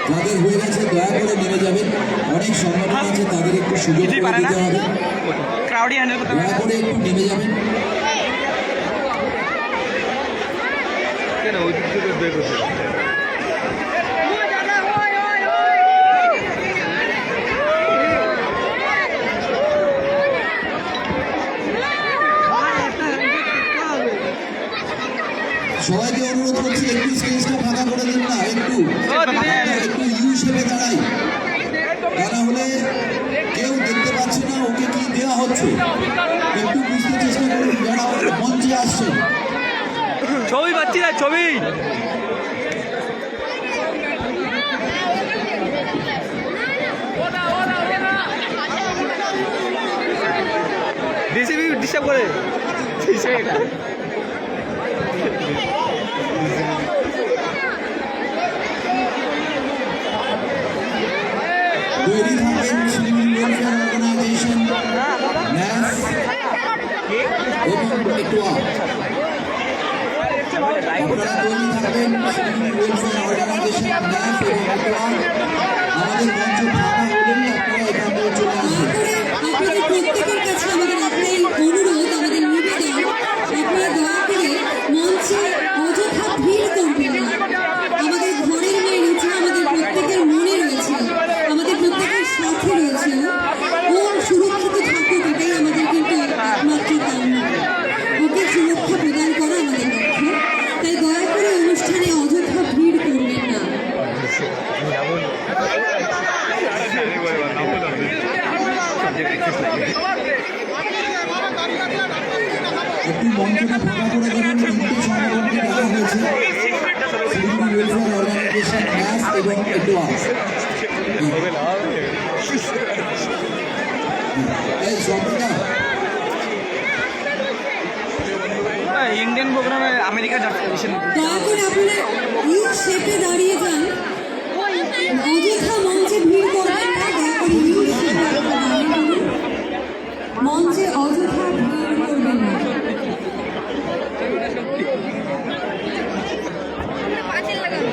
যাদের হয়ে গেছে দয়া করে নেমে যাবেন, অনেক সংগঠন আছে তাদের একটু সুযোগ করে দিতে হবে, দয়া করে একটু নেমে যাবেন। সবাইকে অনুরোধ করছি একটু স্টেজটা ফাঁকা করে দিন না, একটু ইউ শেপে দাঁড়াই, তা না হলে কেউ দেখতে পাচ্ছে না ওকে কি দেওয়া হচ্ছে। একটু বুঝতে চেষ্টা করুন যারা মঞ্চে আসছেন। ছবি পাচ্ছি না ছবি ডিসিবি ডিস্টার্ব করে তৈরি থাকবেন শিলিগুড়ি ওয়েলফেয়ার অর্গানাইজেশন, ন্যাস এবং এটোয়া। আপনারা তৈরি থাকবেন শিলিগুড়ি ওয়েলফেয়ার অর্গানাইজেশন, ন্যাস এবং এটোয়া। আমাদের মঞ্চ ফাঁকা হলেই আপনারা এখান থেকে চলে আসবেন। আপনাদের প্রত্যেকের কাছে আমাদের একটাই অনুরোধ, আমাদের নিবেদন, আপনারা দয়া করে মঞ্চে অযথা ভিড় করবেন না। আমাদের ঘরের মেয়ে রয়েছে, আমাদের প্রত্যেকের মনে রয়েছে, আমাদের প্রত্যেকের সাথে রয়েছে, ও সুরক্ষিত থাকুক, এটাই আমাদের কিন্তু একমাত্র কামনা। ওকে সুরক্ষা প্রদান করা আমাদের লক্ষ্য, তাই দয়া করে অনুষ্ঠানে অযথা ভিড় করবেন না। একটু মঞ্চটা ফাঁকা করে দেবেন। তিনটে সংগঠনকে ডাকা হয়েছে, শিলিগুড়ি ওয়েলফেয়ার অর্গানাইজেশন, ন্যাস এবং এটোয়া। এই সবটা ইন্ডিয়ান প্রোগ্রামে আমেরিকা যাচ্ছে দয়া করে আপনারা ইউ শেপে দাঁড়িয়ে যান, অযথা মঞ্চে ভিড় করবেন না। দয়া করে ইউ শেপে আপনারা দাঁড়িয়ে যান, মঞ্চে অযথা ভিড় করবেন না। পাঁচিল লাগানো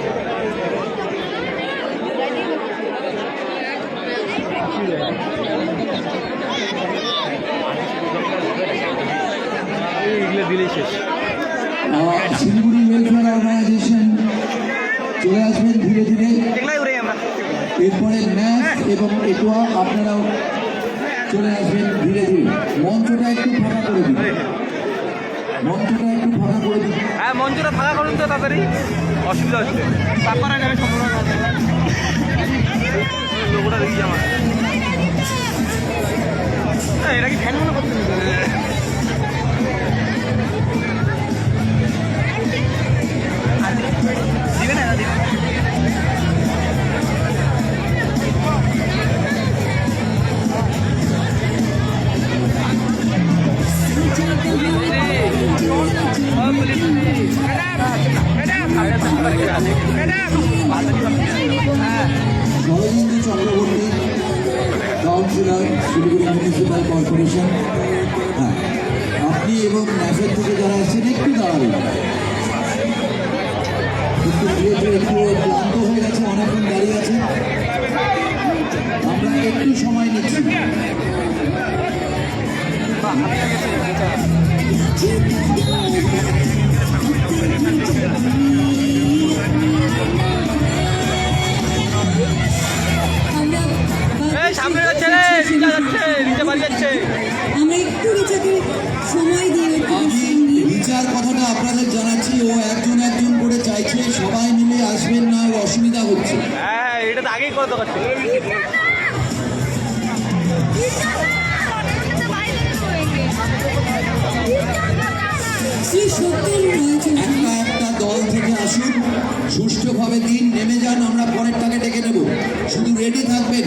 এগুলো দিলেই শেষ শিলিগুড়ি ওয়েলফেয়ার অর্গানাইজেশন চলে আসবেন ধীরে ধীরে। এগুলাই উড়ে আমরা এরপরে ন্যাস এবং এটোয়া আপনারাও চলে আসবেন ধীরে ধীরে। মঞ্চটা একটু ফাঁকা করে দিন, মঞ্চটা একটু ফাঁকা করে দিন। হ্যাঁ মঞ্চটা ফাঁকা করুন তো তাড়াতাড়ি, অসুবিধা হচ্ছে তারপরে যাবে সম্পূর্ণ লোকটা দেখি আমার এটা কি ফ্যান মনে করতে দিবে না দিবে Sharadindu Chakraborty, councillor, Siliguri municipal corporation. হ্যাঁ, আপনি এবং ন্যাসের থেকে যারা আসছেন একটু দাঁড়াবেন, একটু যেহেতু একটু ক্লান্ত হয়ে গেছে, অনেকক্ষণ দাঁড়িয়ে আছে, আমরা একটু সময় নিচ্ছি। সামনে যাচ্ছে রে রিচা যাচ্ছে, রিচা বাড়ি যাচ্ছে। আমরা একটু রিচাকে সময় দিয়ে আমি রিচার কথাটা আপনাদের জানাচ্ছি, ও একজন একজন করে চাইছে সবাই মিলে আসবেন না, ওর অসুবিধা হচ্ছে। হ্যাঁ এটা তো আগেই কত দরকার ছিল। শ্রী সত্যেন রয়েছেন। একটা একটা দল থেকে আসুন, সুষ্ঠুভাবে দিন, নেমে যান, আমরা পরেরটাকে ডেকে নেব, শুধু রেডি থাকবেন।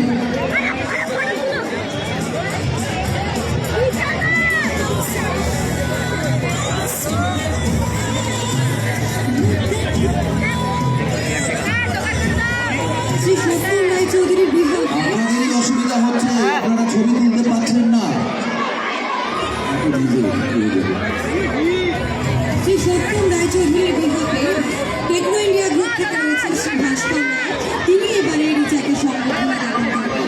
শ্রী সত্যেন রায়চৌধুরীর বিভাগে আপনাদেরই অসুবিধা হচ্ছে, আপনারা ছবি তুলতে পারছেন না। শ্রী সত্যেন রায়চৌধুরীর বিভাগে টেকনো ইন্ডিয়া গ্রুপ থেকে রয়েছেন শ্রী ভাস্কর রায়। তিনি এবারে রিচাকে সম্বর্ধনা জ্ঞাপন করবেন।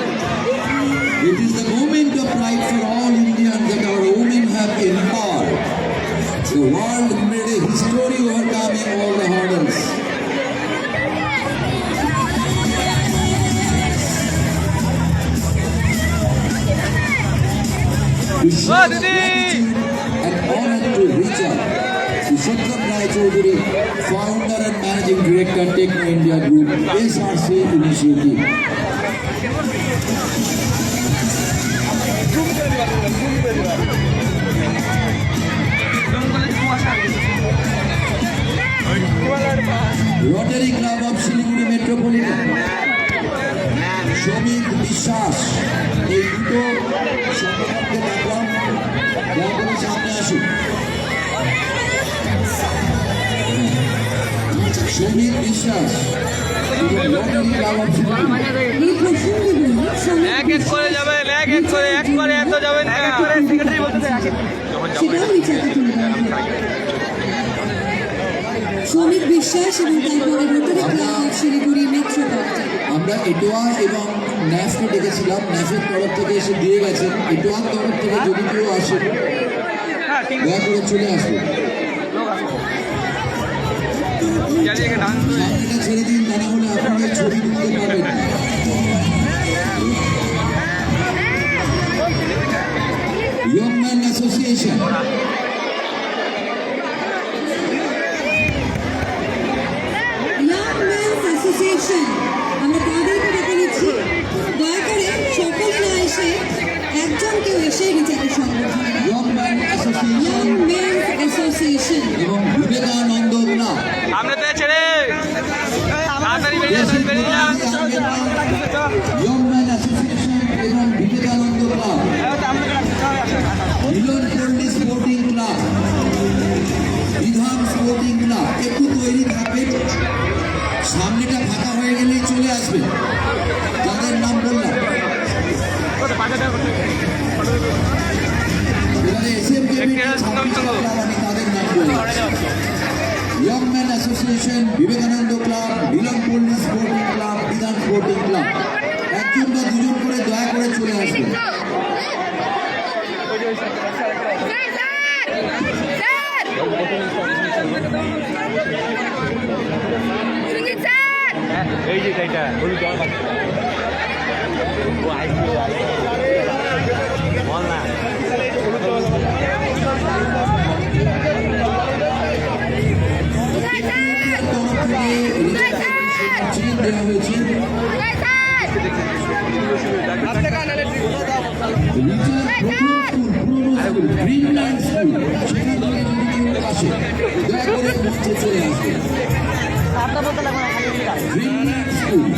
It is the moment of pride for all Indians that our women have empowered. The world made a history overcoming all the hurdles. We show our gratitude and honor to Richard, Satyam Rai Chaudhary, founder and managing director, Techno India Group, SRC Initiative. Rotary Club of Siliguri Metropolitan, Shomik Bishwas, এই দুটো সংগঠনকে ডাকলাম, দয়া করে সামনে আসুন। Shomik Bishwas, Rotary Club of Siliguri। এই প্রসঙ্গে বলি এক এক করে যাবেন, এক এক করে, একবারে এত যাবেন না। সেটাও রিচাকে তুলে দেওয়া হবে। শ্রমিক বিশ্বাস এবং তারপরে rotary club of Siliguri metropolitan. আমরা এটোয়া এবং ন্যাফকে ডেকেছিলাম, ন্যাফের তরফ থেকে এসে দিয়ে গেছেন। এটোয়ার তরফ থেকে যদি কেউ আসে দয়া করে চলে আসবে। সামনেটা ছেড়ে দিন, তা না হলে আপনারা ছবি তুলতে পারবেন না। Young Men Association, young man's association, আমরা তাদেরকে ডেকে নিচ্ছি। দয়া করে সকলে না এসে একজন কেউ এসে রিচাকে সম্বর্ধনা দেয়। Young Men Association young man's association এবং বিবেকানন্দ ক্লাব। সামনে থেকে ছেড়ে তাড়াতাড়ি বেরিয়ে যান, বেরিয়ে যান। Young Men Association এবং Vivekananda club, Milan Palli sporting club, Bidhan sporting club. একটু তৈরি থাকবেন, সামনেটা ফাঁকা হয়ে গেলেই চলে আসবেন। যাদের নাম বললাম এবারে SMK আমি তাদের নাম বললাম। Young man association, Vivekananda club, Milan Palli sporting club, Bidhan sporting club. একজন বা দুজন করে দয়া করে চলে আসবেন। এই যে এইটা হলুদ জল পাচ্ছে ও আইসি বল না দেওয়া হয়েছে গ্রিনল্যান্ড স্কুল, সেখান থেকে যদি কেউ আসে দয়া করে মঞ্চে চলে আসবে। Greenland school,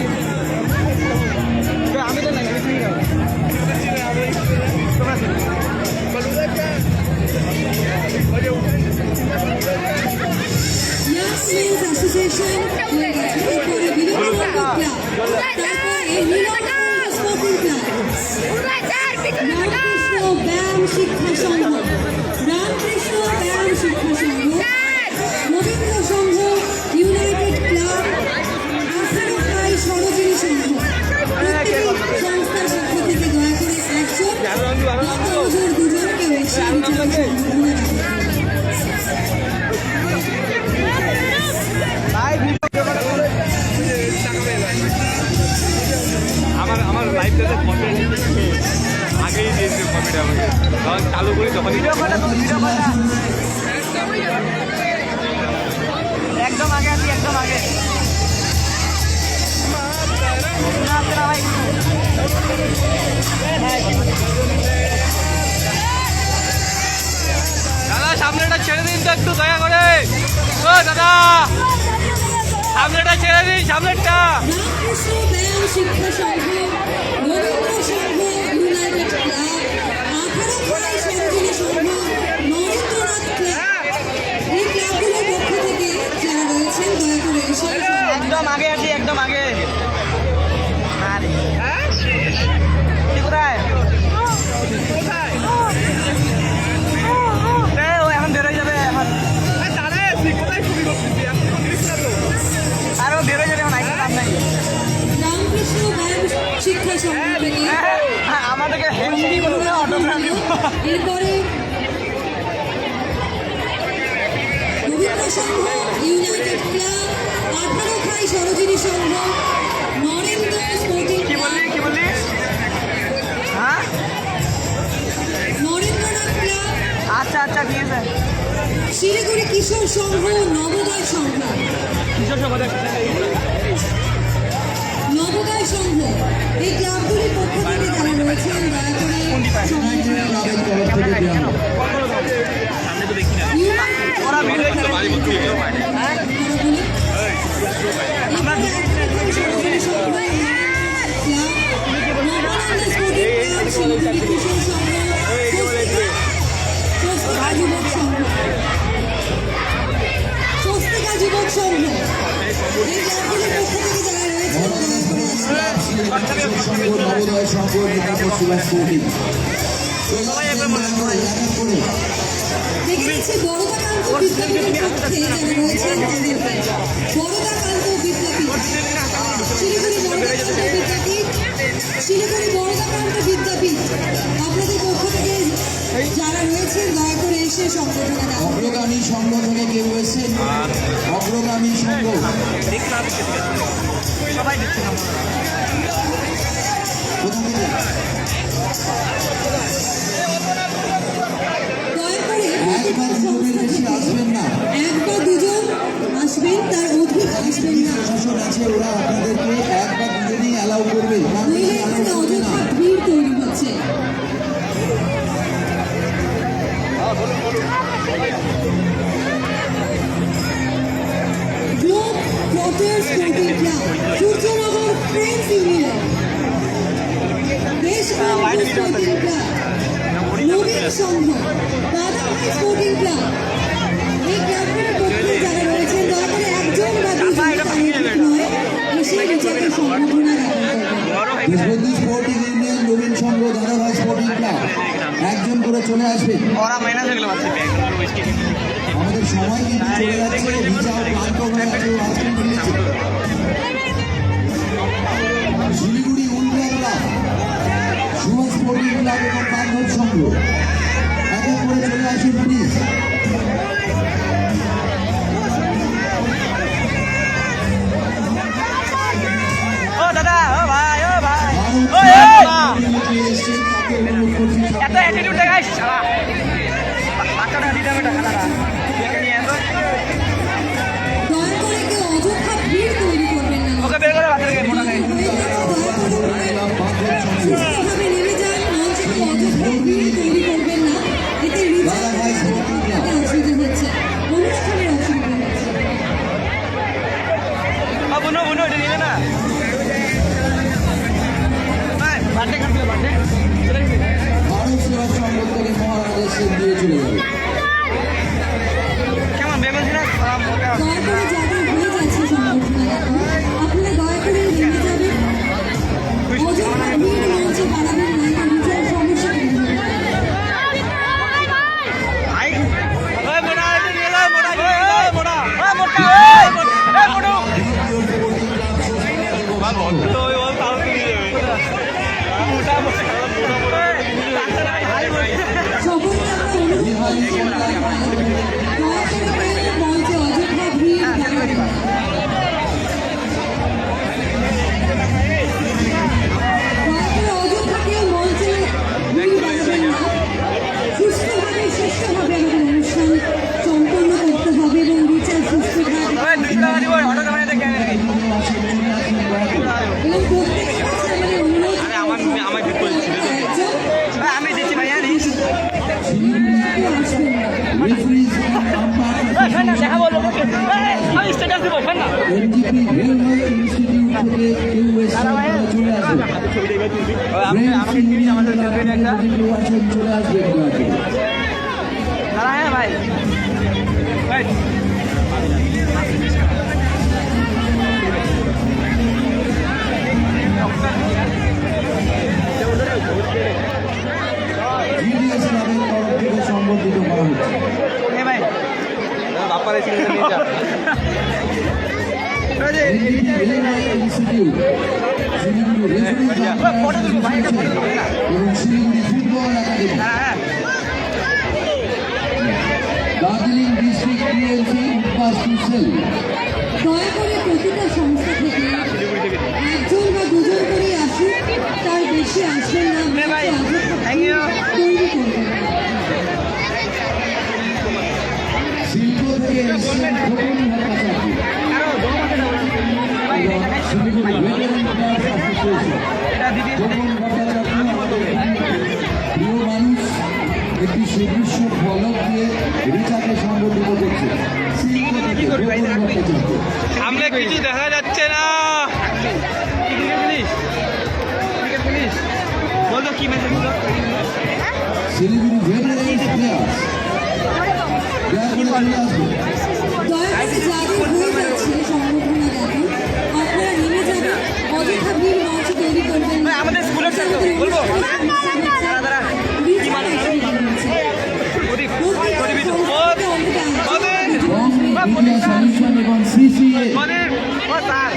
young man's association, তারপরে বিবেকানন্দ ক্লাব, তারপরে মিলন স্পোর্টিং ক্লাব, রামকৃষ্ণ ব্যায়াম শিক্ষা সংঘ, রামকৃষ্ণ ব্যায়াম শিক্ষা সংঘ, রবীন্দ্র সংঘ, ইউনাইটেড ক্লাব, আফ্রিকায় সরোজিনী সংঘ। প্রত্যেক সংস্থার পক্ষ থেকে দয়া করে একজন গত বছর দুজনকে এসে রিচাকে সম্বর্ধনা জানাবেন। আমার লাইফটাতে ফটো আগেই দিয়েছে ফটোটা আমাকে, তখন চালু করি তখন একদম আগে আছি, একদম আগে। দাদা সামনেটা ছেড়ে দিন তো একটু দয়া করে। ও দাদা সামনেটা ছেড়ে দিন, সামনেটা। রামকৃষ্ণ ব্যায়াম শিক্ষা সংঘ, রবীন্দ্র সংঘ, ইউনাইটেড ক্লাব, 18 সরোজিনী সংঘ, নরেন্দ্রনাথ ক্লাব, এই ক্লাবগুলোর পক্ষ থেকে যারা রয়েছেন দয়া করে এসে একদম আগে আছি, একদম আগে। আরে কি কোথায়? ও এখন বেরোয় যাবে এখন। আরো বেরোয় যাবে এখন, আইসে কাম নাই। রামকৃষ্ণ ব্যায়াম শিক্ষা সংঘ থেকে আমাদেরকে হেন্ডি বলবে, অটোগ্রাফ দিব। এরপরে রবীন্দ্র সংঘ, ইউনাইটেড ক্লাব, 18 সরোজিনী সংঘ, নরেন্দ্র স্পোর্টিং কি ক্লাব, বললি, কি বললি? হ্যাঁ, নরেন্দ্রনাথ ক্লাব, আচ্ছা আচ্ছা, ঠিক আছে। শিলিগুড়ি কিশোর সংঘ, নবোদয় সংঘ, নবোদয় সংঘ, এই ক্লাবগুলির পক্ষ থেকে যারা রয়েছেন দয়া করে ইউনাইটেড ক্লাবের তরফ থেকে দেওয়া হবে। ওরা ভিডিও খেলে স্বস্তিকা যুবক সংঘ, এই ক্লাবগুলির পক্ষ থেকে যারা রয়েছেন সংঘ, নবোদয় সংঘ, নেতাজি সুভাষ স্পোর্টিং। দেখে নিচ্ছি বরদাকান্ত বিদ্যাপীঠের পক্ষে যারা রয়েছেন তাদেরকে। বরদাকান্ত বিদ্যাপীঠ, শিলিগুড়ি বরদাকান্ত বিদ্যাপীঠ, শিলিগুড়ি বরদাকান্ত বিদ্যাপীঠ, আপনাদের পক্ষ থেকে যারা রয়েছেন দয়া করে এসে সংগঠনে দেওয়া। অগ্রগামী সংঘ থেকে কেউ রয়েছেন? অগ্রগামী সংঘ সবাই দিচ্ছে না। কোথা থেকে? দয়া করে একবার দুজনের বেশি আসবেন না। এক বা দুজন আসবেন, তার অধিক আসবেন না, প্রশাসন আছে, ওরা আপনাদেরকে এক বা দুজনেই অ্যালাউ করবে, তার নইলে বেশি এখানে allow করবে না। অযথা ভিড় তৈরি হচ্ছে। Globe water sporting club, Suryanagar friends union, Deshbandhu sporting club, Nabin Sangha, Dadabhai sporting club, এই ক্লাবগুলোর পক্ষে যারা রয়েছেন দয়া করে একজন বা দুজন তাদের নয় এসে নিজেকে সংগঠনে জ্ঞাপন করবেন। দেশবন্ধু স্পোর্টিং ইউনিয়ন, নবীন সংঘ, দাদাভাই স্পোর্টিং ক্লাব, একজন করে চলে আসবেন। ওরা মাইনাস হয়ে গেল বাচ্চা। আমাদের সময় কিন্তু চলে যাচ্ছে, রিজার্ভ ক্লান্ত হয়ে আছে, আজকে ফিরেছে। শিলিগুড়ি উল্টা ক্লাব, সুভাষ স্পোর্টিং ক্লাব এবং বান্ধব সংঘ, এক এক করে চলে আসুন প্লিজ। ও দাদা, ও ভাই, ও ভাই, এসে তাকে অনুরোধ করছি এত অ্যাটিটিউড দেখাইস শালা। বাচ্চাটা দিতে হবে টাকা দাদা। নিয়ে এসো। দয়া করে কেউ অযথা ভিড় তৈরি করবেন না। ওকে বের করে বাচ্চাটাকে মোটা খাই। সুস্থভাবে নেমে যান, মঞ্চে কেউ অযথা ভিড় তৈরি করবেন না, এতে অসুবিধা হচ্ছে, অনুষ্ঠানের অসুবিধা হচ্ছে। বুনো বুনো, এটা নিবে না। বার্থডে কাট দিলে বার্থডে ভারত সেবা সংঘ থেকে মহারাজের দিয়ে চলে যাবে। কেমন বেগুন ছিল? দয়া করে যাদের হয়ে যাচ্ছে সংগঠনে আপনারা দয়া করে নেমে যাবেন, অযথা ভিড় মঞ্চে বাড়াবেন না, এটা নিজের সমস্যা তৈরি হবে। সকলকে আমরা অনুরোধ করছি, দয়া করে মঞ্চে অযথা ভিড় বাড়াবেন না। দয়া করে অযথা কেউ মঞ্চে ভিড় বাড়াবেন না। সুস্থভাবে সুস্থভাবে আমাদের অনুষ্ঠান সম্পন্ন করতে হবে এবং বিচার সুস্থ থাকবে এবং প্রত্যেকের কাছে আমাদের অনুরোধ একজন আমি দিচ্ছি ভাইয়া কেউ আসবেন না। রেফারিজ এবং আম্পায়ার দেখা বলবো আমি স্ট্যাটাস দেবো না। এনজিপি রেলওয়ে ইনস্টিটিউট থেকে কেউ এসে চলে আসবে। ফ্রেন্ডস ইউনিয়ন ক্লাব থেকে যদি কেউ আসেন চলে আসবেন দয়া করে। জিডিএস ক্লাবের তরফ থেকে সম্বর্ধিত করা হচ্ছে। NJP railway institute, Siliguri referee এবং Siliguri football academy, Darjeeling district TLC উদ্বাস্তু সেল। দয়া করে প্রতিটা সংস্থা থেকে একজন বা দুজন করে আসুন, তার বেশি আসবেন না, তৈরি করবেন। শিল্প থেকে এসছেন খোকন ভট্টাচার্য এবং Siliguri veteran club association. Khokon Bhattacharya আমাদের প্রিয় মানুষ, একটি সুদৃশ্য ফলক দিয়ে রিচাকে সংগঠিত করছে। শিল্প থেকে খোকন ভট্টাচার্য। সামনে কিছু দেখা যাচ্ছে না। বলতো কি মেসেজ দিল? শিলিগুড়ি ভেটারেন্স প্লেয়ার্স দয়া করে চলে আসবে। দয়া করে যাদের হয়ে যাচ্ছে সংগঠন দেখুন, আপনারা নেমে যাবেন, অযথা ভিড় মঞ্চ তৈরি করবেন না। আমাদের স্কুলের ছাত্র, বলবো? রং মিডিয়া সলিউশন এবং সিসিএ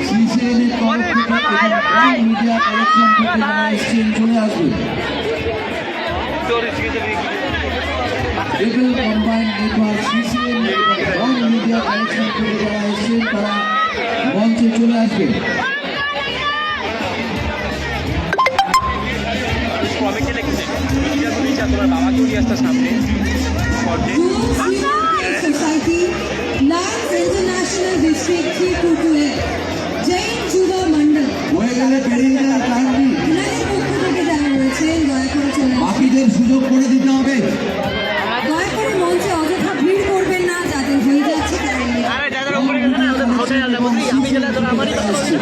সিসিএল এর তরফ থেকে এবং রং মিডিয়া কালেকশন থেকে যারা এসছেন চলে আসবে। রেবেল কম্বাইন্ড নেটওয়ার্ক সিসিএল এবং রং মিডিয়া কালেকশন থেকে যারা এসছেন তারা মঞ্চে চলে আসবে। তোমার বাবাকেও নিয়ে আসতে সামনে। Society Lions international district 322 Jain যুব মন্ডল হয়ে গেলে বেরিয়ে যাওয়ার কারণটি এনাদের পক্ষ থেকে যারা রয়েছেন দয়া করে চলে আসুন। বাকিদের সুযোগ করে দিতে হবে। দয়া করে মঞ্চে অযথা ভিড় করবেন না, যাদের হয়ে যাচ্ছে তারা নেমে যান। যাদের উপরে গেছে না ওদের ভাউচার আলাদা বলছি, আমি গেলে তোর আমারই কথা বলছি।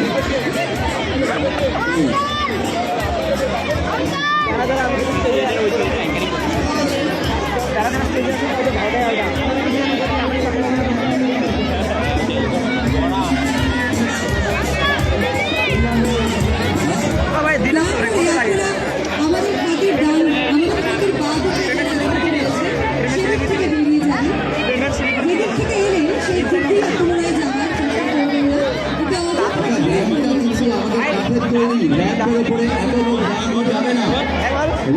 আমাদের খাতির ডান, আমাদের খাতির বাঁ দিকে যারা রয়েছে, সেদিক থেকে বেরিয়ে যান। যেদিক থেকে এলেন সেই দিক দিয়ে পুনরায় যাওয়ার চেষ্টা করবেন না। এটা আমাদের র্যাম্পটা কিন্তু আমাদের কাঠের তৈরি, র্যাম্পের উপরে এত লোক দাঁড়ানো যাবে না।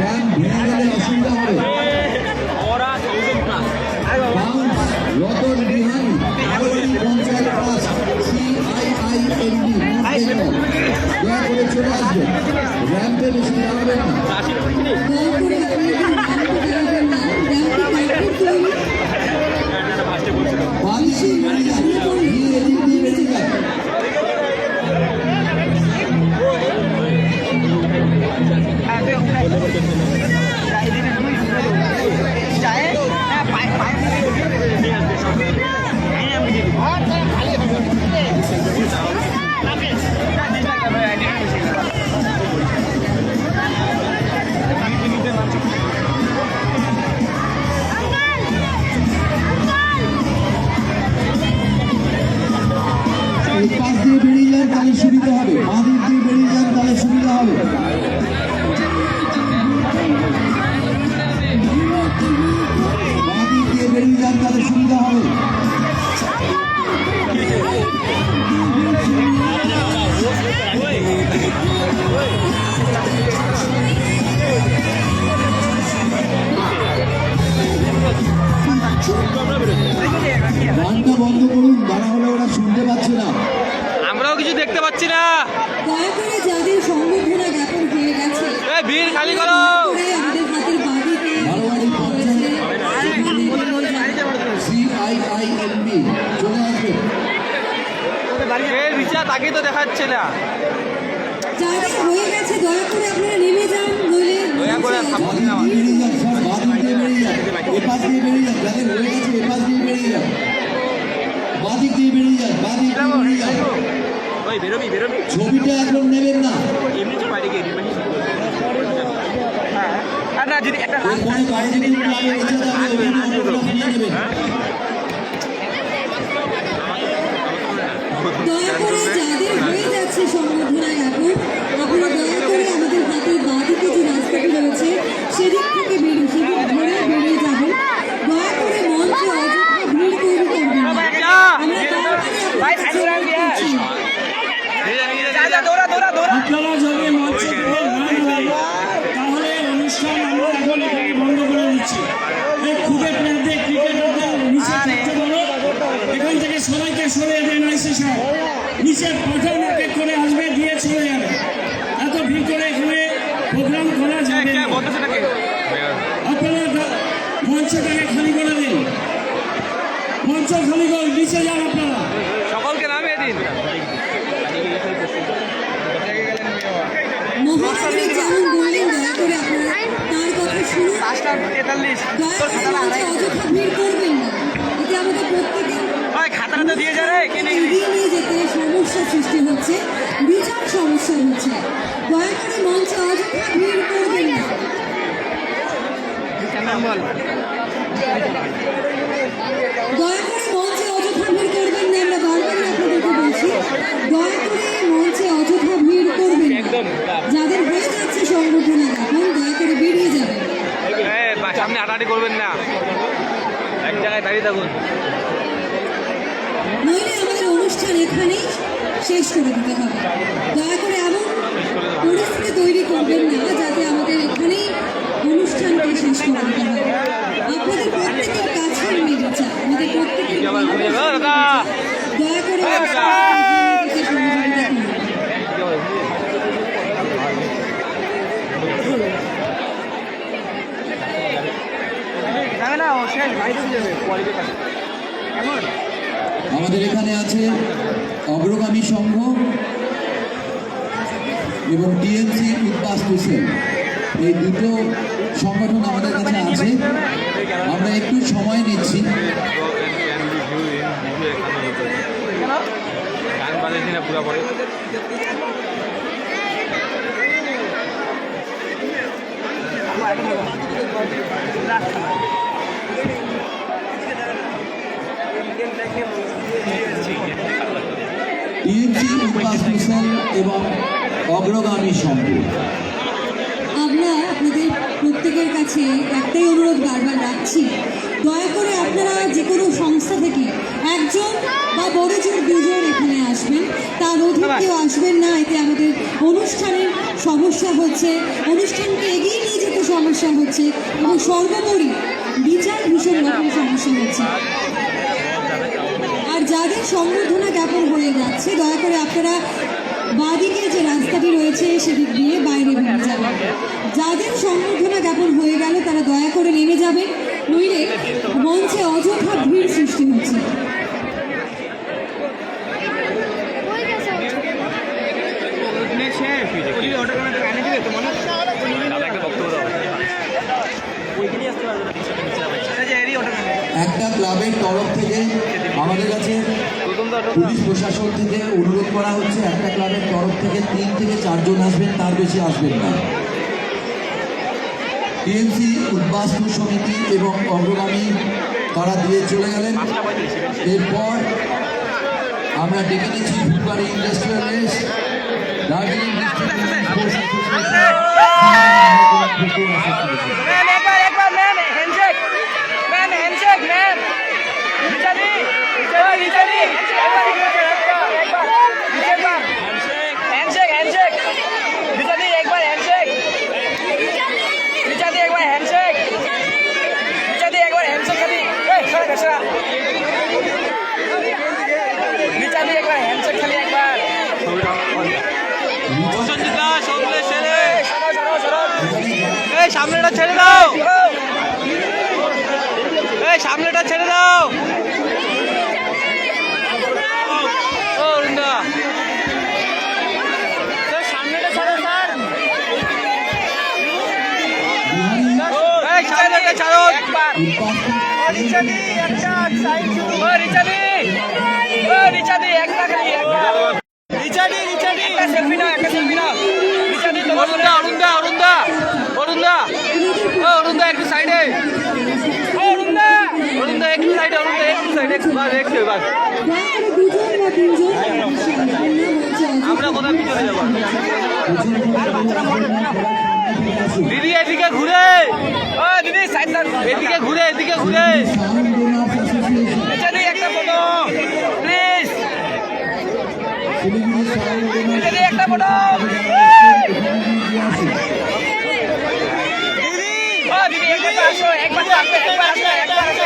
র্যাম্প ভেঙে গেলে অসুবিধা হবে। বাউন্স রতন বিহারি আরোহী পঞ্চায়েত ট্রাস্ট CIIND দয়া করে চলে আসবে। র্যাম্পে বেশি দাঁড়াবেন না। দয়া করে আপনাদের র্যাম্পে দাঁড়াবেন না, র্যাম্পটি কাঠের তৈরি। বালিশি বেরিয়ে যান, দিয়ে এদিক দিয়ে বেরিয়ে যান। এই পাশ দিয়ে বেরিয়ে যান তাহলে সুবিধা হবে, বাঁ দিক দিয়ে বেরিয়ে যান তাহলে সুবিধা হবে। বাঁ দিক দিয়ে বেরিয়ে যান তাহলে সুবিধা হবে। গানটা বন্ধ করুন, বাড়া হলে ওরা শুনতে পাচ্ছে না। আমরাও কিছু দেখতে পাচ্ছি না। দয়া করে যাদের সংবর্ধনা জ্ঞাপন হয়ে গেছে, এই ভিড় খালি করো। করে আমাদের হাতের বাঁ দিকে বারোয়ারি পঞ্চায়েত CIINB চলে আসবে। এই রিচা তাকে তো দেখাচ্ছে না। যাদের হয়ে গেছে দয়া করে আপনারা নেমে যান, নইলে দয়া করে মঞ্চে থামুন। বাঁ দিক দিয়ে বেরিয়ে যান, সব বাঁ দিক দিয়ে বেরিয়ে যান, এপাশ দিয়ে বেরিয়ে যান, যাদের হয়ে গেছে এপাশ দিয়ে বেরিয়ে যান, বাঁ দিক দিয়ে বেরিয়ে যান, বাঁ দিক ছবিটা এখন নেবেন না, এরপরে বাইরে থেকে উঠে রিচা দা অটোগ্রাফ নিয়ে নেবেন। দয়া করে যাদের হয়ে যাচ্ছে সংবর্ধনা জ্ঞাপন, আপনারা দয়া করে আমাদের হাতের বাঁদিকে যে রাস্তাটি রয়েছে সেদিক থেকে বেরিয়ে সেদিক ধরে বেরিয়ে যাবেন। দয়া করে মঞ্চে অযথা ভিড় তৈরি করবেন না। আমরা দয়া করে আপনাদের কাছে অনুরোধ করছি। আপনারা যদি মঞ্চে থেকে না নামেন, তাহলে অনুষ্ঠান আমরা এখন এখানে বন্ধ করে দিচ্ছি। এই ক্রিকেট ম্যাচদের ক্রিকেটারদের নিচে থাকতে বলো, এখান থেকে সবাইকে সরিয়ে দেন। আইসি সাহেব নিচে পাঠান, এক এক করে আসবে, দিয়ে চলে যাবে। এত ভিড় করে এখানে প্রোগ্রাম করা যাবে না। আপনারা মঞ্চটাকে খালি করে দিন, মঞ্চ খালি করে নিচে যান আপনারা। সকলকে নামিয়ে দিন। মহানগরী যেমন বললেন, দয়া করে আপনারা তার কথা শুনুন। দয়া করে মঞ্চে অযথা ভিড় করবেন না, এতে আমাদের প্রত্যেকের খাতাটা দিয়ে যা রে, এগিয়ে নিয়ে যেতে সমস্যা সৃষ্টি হচ্ছে, বিচার সমস্যা হচ্ছে। দয়া করে মঞ্চে অযথা ভিড় করবেন না। দয়া করে মঞ্চে অযথা ভিড় করবেন না, আমরা বারবারই আপনাদেরকে বলছি, দয়া করে মঞ্চে অযথা ভিড় করবেন না। যাদের হয়ে যাচ্ছে সংগঠনা জ্ঞাপন, দয়া করে বেরিয়ে যাবেন। সামনে হাঁটাহাঁটি করবেন না, এক জায়গায় দাঁড়িয়ে থাকুন। নইলে আমাদের অনুষ্ঠান এখানেই শেষ করে দিতে হবে। দয়া করে এমন পরিস্থিতি তৈরি করবেন না যাতে আমাদের এখানেই অনুষ্ঠানকে শেষ করে দিতে হবে। আপনাদের প্রত্যেকের কাছের মেয়েটা, আমাদের প্রত্যেকের দয়া করে সহযোগিতা করুন। আমাদের এখানে আছে অগ্রগামী সংঘ এবং টিএমসি উদ্বাস্তু সেল, এই দুটো সংগঠন আমাদের কাছে আছে। আমরা একটু সময় নিচ্ছি। গান বাজেছি না পুরো পরে। টিএমসি উদ্বাস্তু সেল এবং অগ্রগামী সংঘ। আমরা আপনাদের প্রত্যেকের কাছে একটাই অনুরোধ বারবার রাখছি, দয়া করে আপনারা যে কোনো সংস্থা থেকে একজন বা বড় জোর দুজন এখানে আসবেন, তার অধিক কেউ আসবেন না। এতে আমাদের অনুষ্ঠানের সমস্যা হচ্ছে, অনুষ্ঠানকে এগিয়ে নিয়ে যেতে সমস্যা হচ্ছে এবং সর্বোপরি বিচার ভীষণ রকম সমস্যা হচ্ছে। আর যাদের সংবর্ধনা জ্ঞাপন হয়ে যাচ্ছে, দয়া করে আপনারা বাঁদিকে যে রাস্তাটি রয়েছে সেদিক দিয়ে বাইরে বেরিয়ে যাবেন। যাদের সংবর্ধনা জ্ঞাপন হয়ে গেল তারা দয়া করে নেমে যাবেন, নইলে মঞ্চে অযথা ভিড় সৃষ্টি হচ্ছে। একটা ক্লাবের তরফ থেকে আমাদের কাছে পুলিশ প্রশাসন থেকে অনুরোধ করা হচ্ছে, একটা ক্লাবের তরফ থেকে 3 থেকে 4 জন আসবেন, তার বেশি আসবেন না। টিএমসি উদ্বাস্তু সমিতি এবং অগ্রগামী তারা দিয়ে চলে গেলেন। এরপর আমরা ডেকে নিচ্ছি Phulbari industrialist, Darjeeling district sports সামনেটা ছেড়ে দাও, এই সামনেটা ছেড়ে দাও। ও রুন্দা সামনেটা ছাড়ো স্যার, এই সামনেটা ছাড়ো একবার। রিচাদি একটা সাইড, ও রিচাদি, ও রিচাদি একটা খালি রিচাদি একটা সেলফি নাও রিচাদি অরুণদা একটু সাইডে অরুণদা একটু সাইডে একটু বাস আমরা কোথায় পিছনে যাবো দিদি এদিকে ঘুরে ও দিদি এদিকে ঘুরে রিচাদি একটা ফটো প্লিজ রিচাদি একটা ফটো দিদি একবার আসো একবার আসো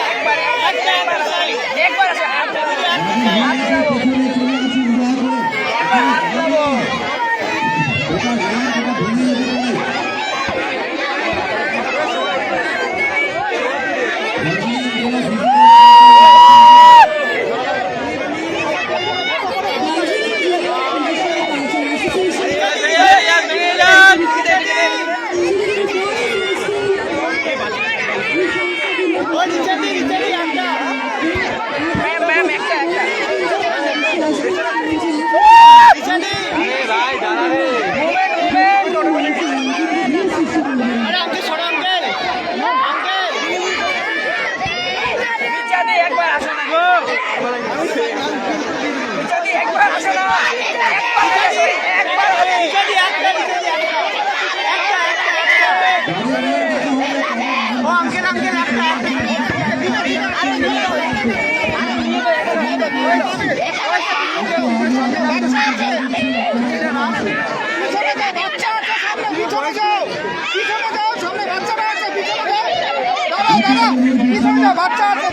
বাচ্চা আছে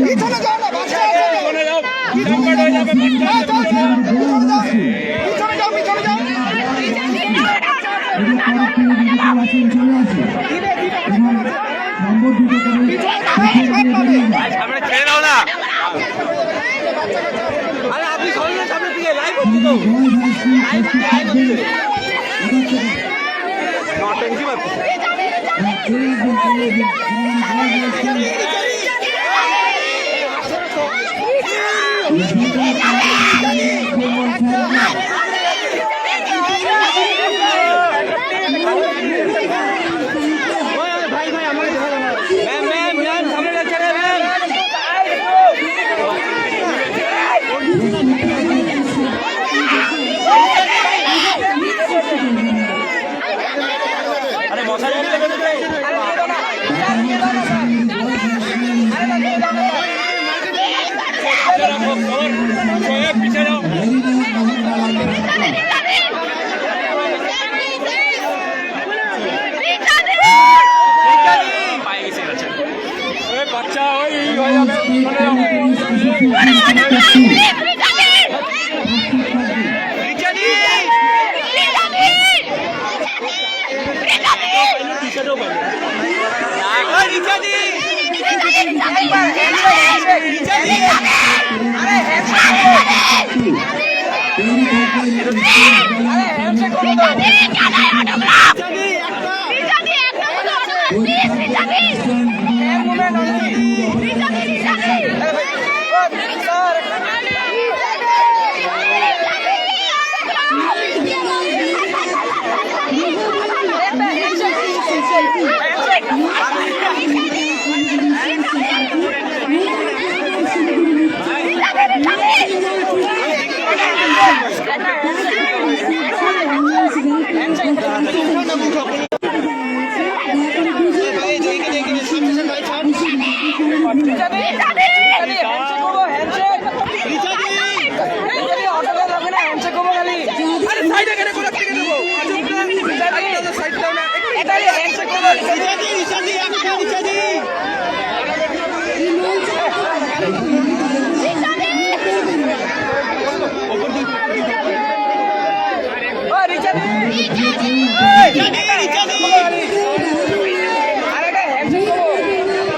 পিছনে যাও না বাচ্চা আছে পিছনে যাও পিছনে যাও সামনে ছেড়ে দাও না আরে আপনি সামনে দিকে লাইভ হচ্ছে তো নটেন্সি বাচ্চা বাচ্চা ওই হয়ে যাবে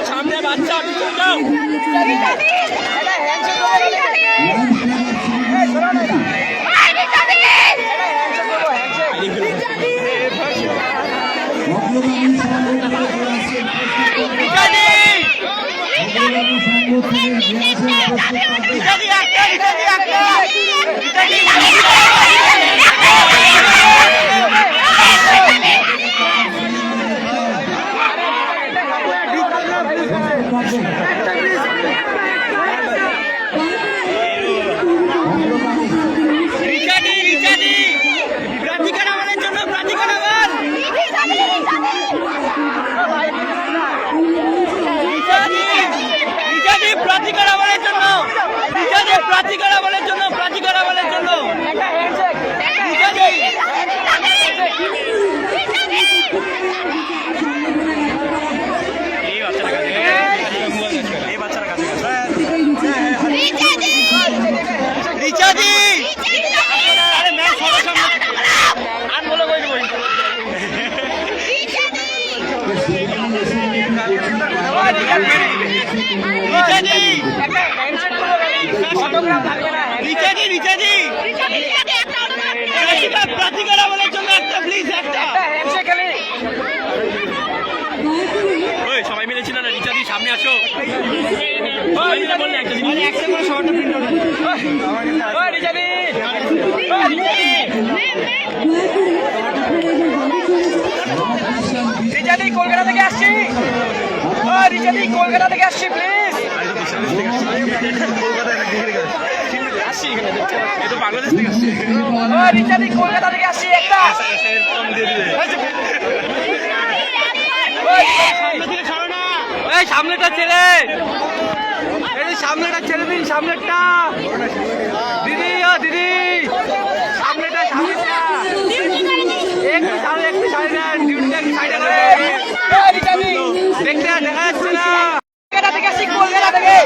সামনে বাচ্চা অগ্রগামী উপর থেকে রিহার্সাল করতে সবাই মিলে ছিল না রিচাদি সামনে আসো বললে একটা জিনিস একটা করে শর্টটা প্রিন্ট করে রিচাদি রিচাদি কলকাতা থেকে আসছি রিচাদি কলকাতা থেকে আসছি প্লিজ আসছি এখানে তো বাংলাদেশ থেকে আসছি রিচাদি কলকাতা থেকে আসছি একটা সামনেটা ছেড়ে এই সামনেটা ছেড়ে দিন সামনেটা দিদি ও দিদি সামনেটা সামনেটা একটু সামনে একটু সাইডে ডিউটিটা একটু সাইডে করে দেখতে দেখা যাচ্ছে না কলকাতা থেকে আসছি কলকাতা থেকে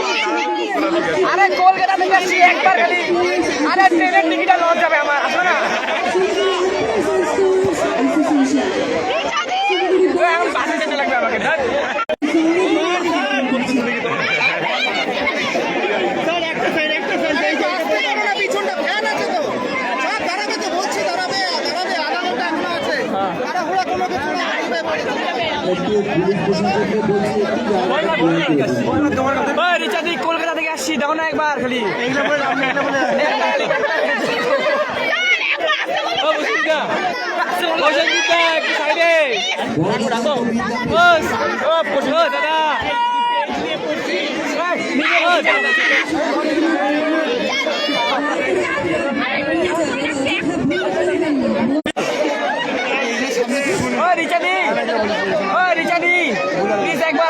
আরে কলকাতা থেকে আসছি একবার খালি আরে ট্রেনের টিকিটটা লস যাবে আমার আসো না এখন বাসে যেতে লাগবে আমাকে রিচাদি কলকাতা থেকে আসছি দেখো না একবার খালি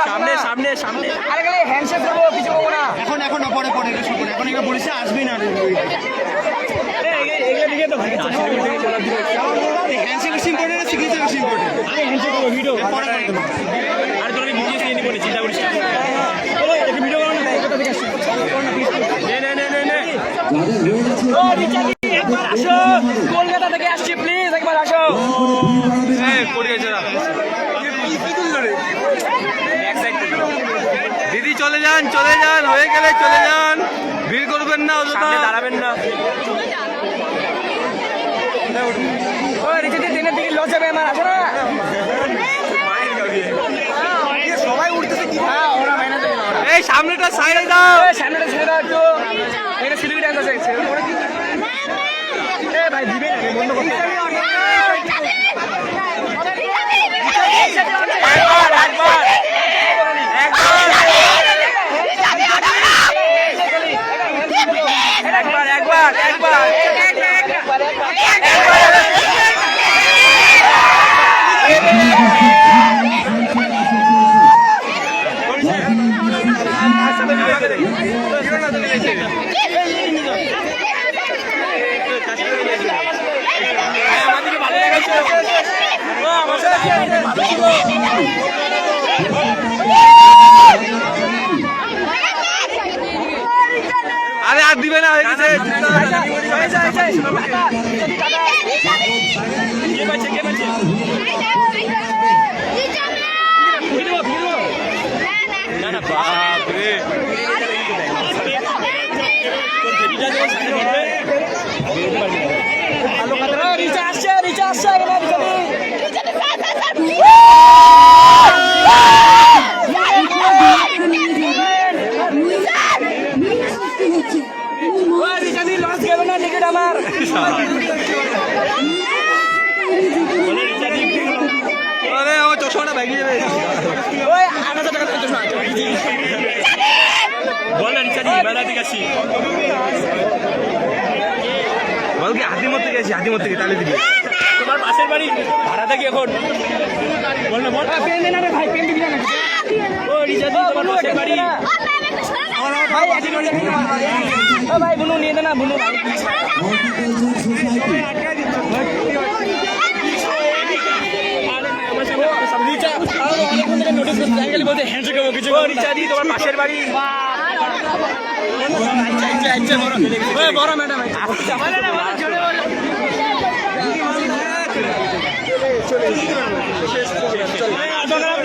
সামনে সামনে সামনে আরে খালি হ্যান্ডশেক করবো কিছু করবো না এখন এখন পরে পরে এখন এগুলো বলেছে আসবি না এগুলো দিকে তো হ্যান্ডশেক বেশি ইম্পর্টেন্ট আছে সিগনেচার বেশি ইম্পর্টেন্ট আমি হ্যান্ডশেক করবো ভিডিও পরে করে দেবো আর তোর ভিডিও নিয়ে নিব চিন্তা করিস না চলো একটু ভিডিও করো না কলকাতা থেকে আসছি নে ও রিচাদি একবার আসো কলকাতা থেকে আসছি প্লিজ একবার আসো এই পড়ে গেছে না দিদি চলে যান হয়ে গেলে চলে যান ভিড় করবেন না সামনে দাঁড়াবেন না ট্রেনের টিকিট লস যাবে আমার আসো না সবাই উঠতেছে এই সামনেটা সাইডে দাও সামনেটা ছেড়ে দাও একটু এটা সিলিগুড়ি ডান্স আছে ভাই দিবে না বন্ধ করতে আরে আর দিবে না হয়ে গেছে বল না রিচার্জ বেলা থেকে আসি বল কি হাতির মধ্যে গেছি হাতির মধ্যে তাহলে দিবি তোমার পাশের বাড়ি ভাড়া থাকি এখন বল না বল পেন দে না রে ভাই পেন দিবি না ও রিচার্জ তোমার পাশের বাড়ি ভাই হাতির বাড়ি ও ভাই বুনু নিয়ে দে না বুনু তোমার পাশের বাড়ি বড় ম্যাডাম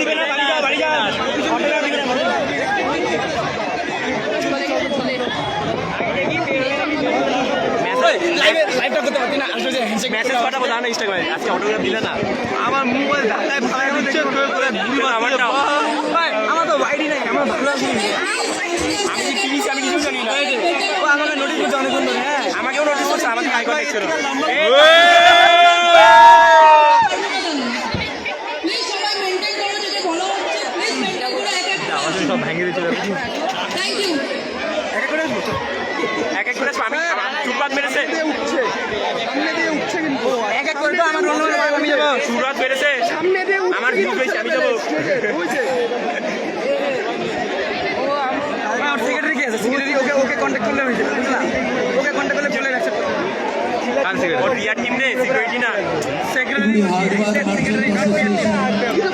দিবে না বাড়ি যা মেসেজ পাঠাবো না ইনস্টাগ্রামে আজকে অটোগ্রাফ দিলে না আমার মোবাইল ঢাকায় ভাড়া দিচ্ছে আমার তো বাইরে নাই আমার ভালো আমি কি কিনিস আমি কিছু জানি না ও আমাকে নোটিস করছে অনেকক্ষণ ধরে হ্যাঁ আমাকেও নোটিস করছে আমাকে হাই কন্ট্যাক্ট ছিল প্লিজ সবাই মেনটেন করো যেটা বলা হচ্ছে প্লিজ মেনটেন করো আমাদের সব ভেঙে দিতে হবে থ্যাংক ইউ এক এক করে আমি সুরবাদ মেরেছে এক এক করে তো আমার আমি যাবো সুরবাদ মেরেছে আমার গ্রুপ হয়েছে আমি যাবো সেক্রেটারি কি আছে সেক্রেটারি ওকে কন্ট্যাক্ট করলে হয়েছে বুঝলা ওকে কন্ট্যাক্ট করলে চলে গেছে ওর বিয়ার টিম রে সিকিউরিটি না সেক্রেটারি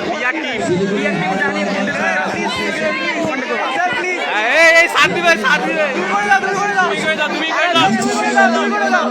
বিয়ার টিম জানি এই সাথ দিবে তুমি করে দাও